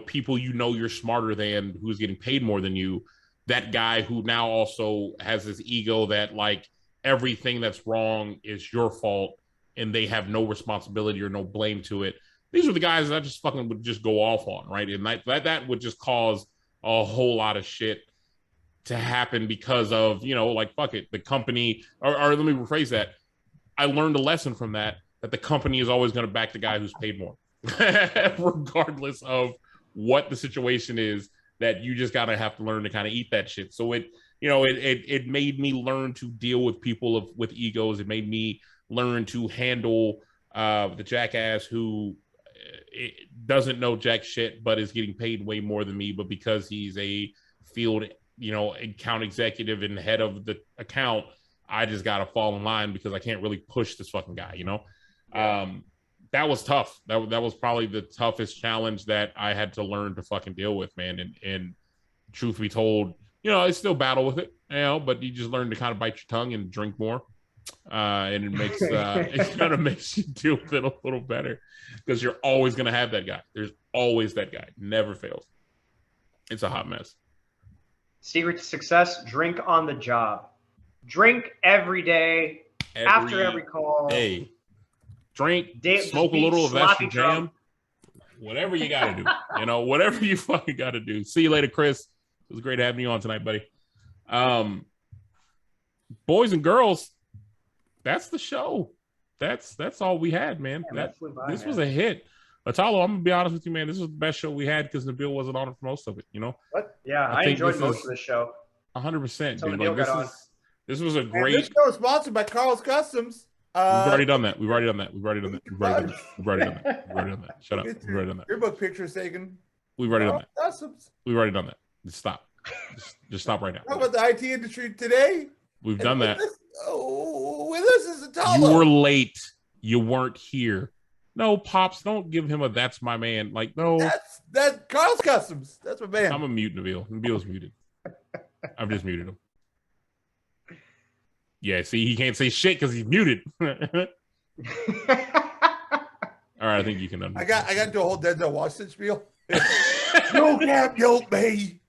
people you're smarter than, who's getting paid more than you. That guy who now also has this ego that like everything that's wrong is your fault, and they have no responsibility or no blame to it. these were the guys that just fucking would just go off on, right? And that would just cause a whole lot of shit to happen because of, like, fuck it, the company, or let me rephrase that. I learned a lesson from that the company is always going to back the guy who's paid more, regardless of what the situation is, that you just got to have to learn to kind of eat that shit. So it made me learn to deal with people with egos. It made me learn to handle the jackass who doesn't know jack shit, but is getting paid way more than me. But because he's a field, account executive and head of the account, I just got to fall in line because I can't really push this fucking guy, That was tough. That was probably the toughest challenge that I had to learn to fucking deal with, man. And truth be told, I still battle with it, but you just learn to kind of bite your tongue and drink more. And it makes it kind of makes you deal with it a little better, because you're always going to have that guy. There's always that guy. Never fails. It's a hot mess. Secret to success: drink on the job. Drink every day, after every call. Day. Drink, smoke a little of extra jam. Whatever you got to do. Whatever you fucking got to do. See you later, Chris. It was great having you on tonight, buddy. Boys and girls, that's the show. That's all we had, man. This was a hit. Atalo, I'm gonna be honest with you, man. This was the best show we had because Nabil wasn't on it for most of it. What? Yeah, I enjoyed most of the show. 100%, dude. Like, this was a great. This show is sponsored by Carl's Customs. We've already done that. We've already done that. Shut up. We've already done that. Your book picture is taken. We've already done that. Customs. We've already done that. Just stop. Just stop right now. Talk about the IT industry today. We've done that. With us is Atalo. You were late. You weren't here. No, Pops, don't give him a "that's my man." Like, no. That's Carl's Customs. That's my man. I'm a mute, Nabil. Nabil's muted. I've just muted him. Yeah, see, he can't say shit because he's muted. All right, I think you can understand. I got into a whole Denzel Washington spiel. No cap, yo, me.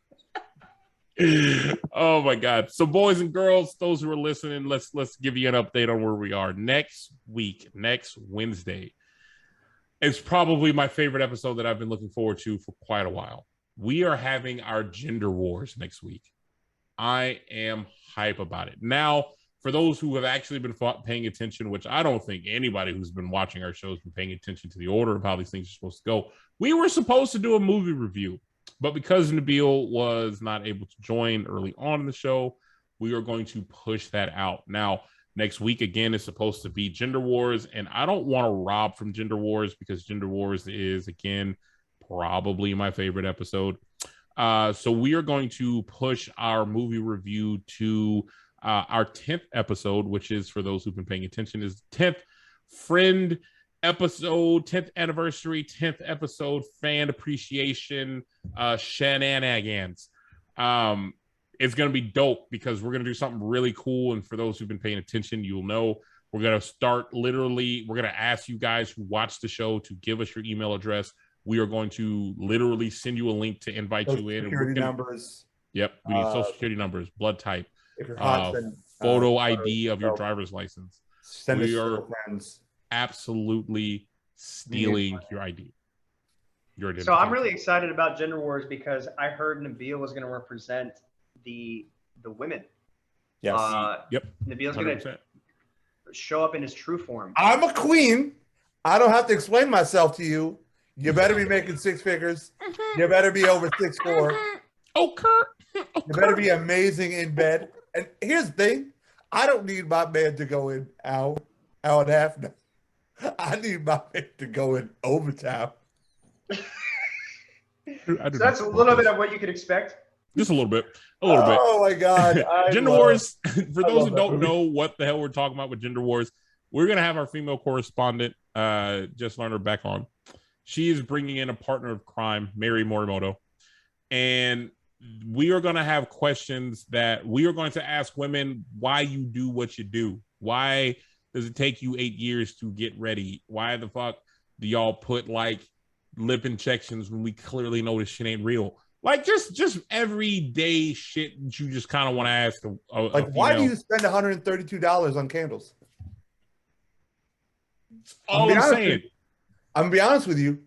Oh my God. So, boys and girls, those who are listening, let's give you an update on where we are. Next week, next Wednesday, it's probably my favorite episode that I've been looking forward to for quite a while. We are having our gender wars next week. I am hype about it. Now, for those who have actually been paying attention, which I don't think anybody who's been watching our show has been paying attention to the order of how these things are supposed to go, we were supposed to do a movie review. But because Nabil was not able to join early on in the show, we are going to push that out. Now, next week, again, is supposed to be Gender Wars. And I don't want to rob from Gender Wars because Gender Wars is, again, probably my favorite episode. So we are going to push our movie review to our 10th episode, which is, for those who've been paying attention, is 10th friend episode, 10th anniversary, 10th episode, fan appreciation, shenanigans. It's going to be dope because we're going to do something really cool. And for those who've been paying attention, you'll know we're going to start we're going to ask you guys who watch the show to give us your email address. We are going to literally send you a link to invite you in. Security numbers. Yep. We need social security numbers, blood type, photo ID of your driver's license. We are friends. Absolutely stealing your ID. Your identity. So I'm really excited about Gender Wars because I heard Nabil was going to represent the women. Yes. Yep. Nabil's going to show up in his true form. I'm a queen. I don't have to explain myself to you. You better be making six figures. You better be over 6'4". Okay. You better be amazing in bed. And here's the thing. I don't need my man to go in hour and a half now. I need my man to go in overtime. So that's a little bit of what you could expect. Just a little bit. Oh my God. Gender Wars, for those who don't know what the hell we're talking about with Gender Wars, we're going to have our female correspondent, just learn her back on. She is bringing in a partner of crime, Mary Morimoto. And we are going to have questions that we are going to ask women why you do what you do. Why does it take you 8 years to get ready? Why the fuck do y'all put like lip injections when we clearly know this shit ain't real? Like just everyday shit that you just kind of want to ask. Why do you spend $132 on candles? All I'm saying. I'm gonna be honest with you.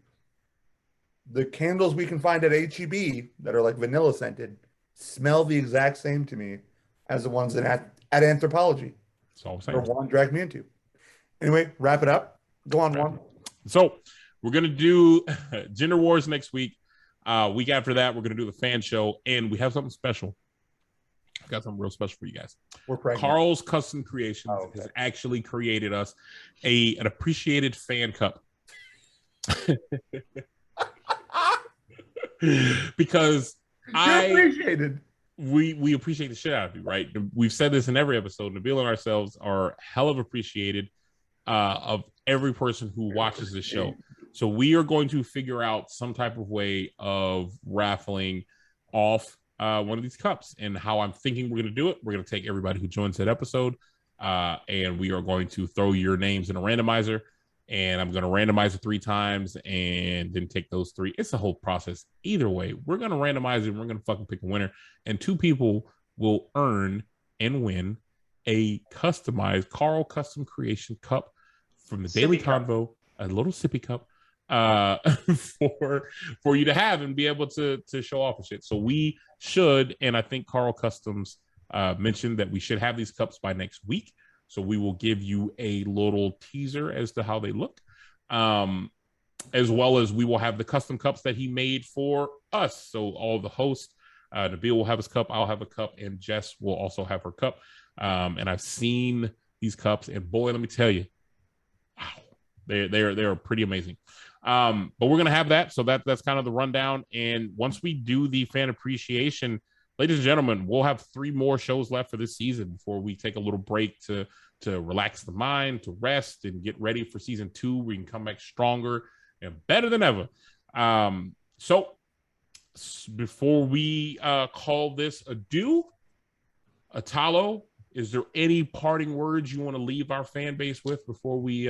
The candles we can find at HEB that are like vanilla scented smell the exact same to me as the ones at Anthropology. That's all I'm saying. Or Juan dragged me into. Anyway, wrap it up. Go on, Juan. So we're gonna do Gender Wars next week. Week after that, we're gonna do the fan show, and we have something special. I've got something real special for you guys. We're pregnant. Carl's Custom Creations has actually created us an appreciated fan cup. Because we appreciate the shit out of you, right? We've said this in every episode. Nabil and ourselves are hell of appreciated of every person who watches the show. So we are going to figure out some type of way of raffling off one of these cups. And how I'm thinking we're going to do it, we're going to take everybody who joins that episode and we are going to throw your names in a randomizer. And I'm going to randomize it 3 times and then take those 3. It's the whole process. Either way, we're going to randomize it. And we're going to fucking pick a winner. And 2 people will earn and win a customized Carl Custom Creation cup from the Daily Convo, a little sippy cup for you to have and be able to show off and shit. So we should, and I think Carl Customs mentioned that we should have these cups by next week. So we will give you a little teaser as to how they look, as well as we will have the custom cups that he made for us. So all the hosts, Nabil will have his cup, I'll have a cup, and Jess will also have her cup. And I've seen these cups, and boy, let me tell you, wow, they're pretty amazing. But we're gonna have that. So that's kind of the rundown. And once we do the fan appreciation, ladies and gentlemen, we'll have 3 more shows left for this season before we take a little break to relax the mind, to rest, and get ready for season 2. We can come back stronger and better than ever. So before we call this adieu, Atalo, is there any parting words you want to leave our fan base with before we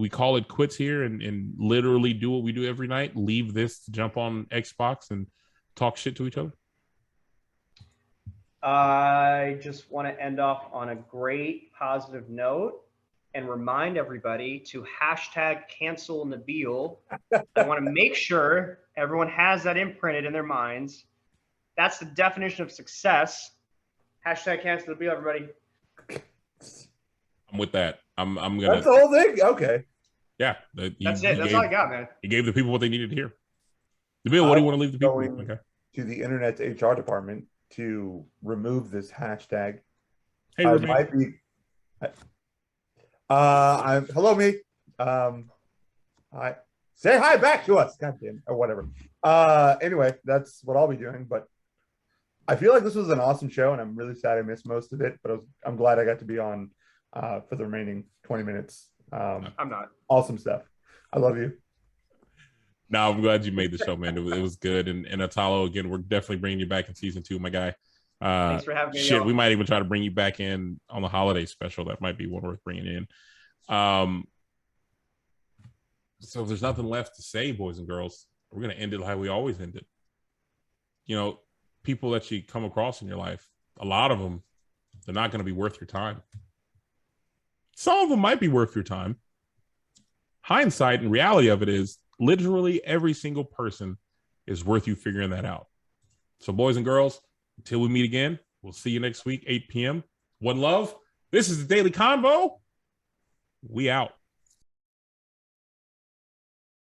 call it quits here and literally do what we do every night? Leave this to jump on Xbox and talk shit to each other? I just want to end off on a great positive note and remind everybody to hashtag cancel Nabil. I want to make sure everyone has that imprinted in their minds. That's the definition of success. Hashtag cancel Nabil, everybody. I'm with that. I'm gonna. That's the whole thing. Okay. Yeah. That's it. That's all I got, man. He gave the people what they needed to hear. Nabil, what do you want to leave the people with? Okay. To the internet's HR department to remove this hashtag. Hey, might be. Hello, me. Hi. Say hi back to us. God damn, or whatever. Anyway, that's what I'll be doing. But I feel like this was an awesome show, and I'm really sad I missed most of it. But I'm glad I got to be on for the remaining 20 minutes. I'm not. Awesome stuff. I love you. No, I'm glad you made the show, man. It was good. And Atalo, again, we're definitely bringing you back in season 2, my guy. Thanks for having me. Shit, we might even try to bring you back in on the holiday special. That might be one worth bringing in. So if there's nothing left to say, boys and girls, we're going to end it like we always end it. You know, people that you come across in your life, a lot of them, they're not going to be worth your time. Some of them might be worth your time. Hindsight and reality of it is literally every single person is worth you figuring that out. So boys and girls, until we meet again, we'll see you next week, 8 p.m. One love. This is the Daily Convo. We out.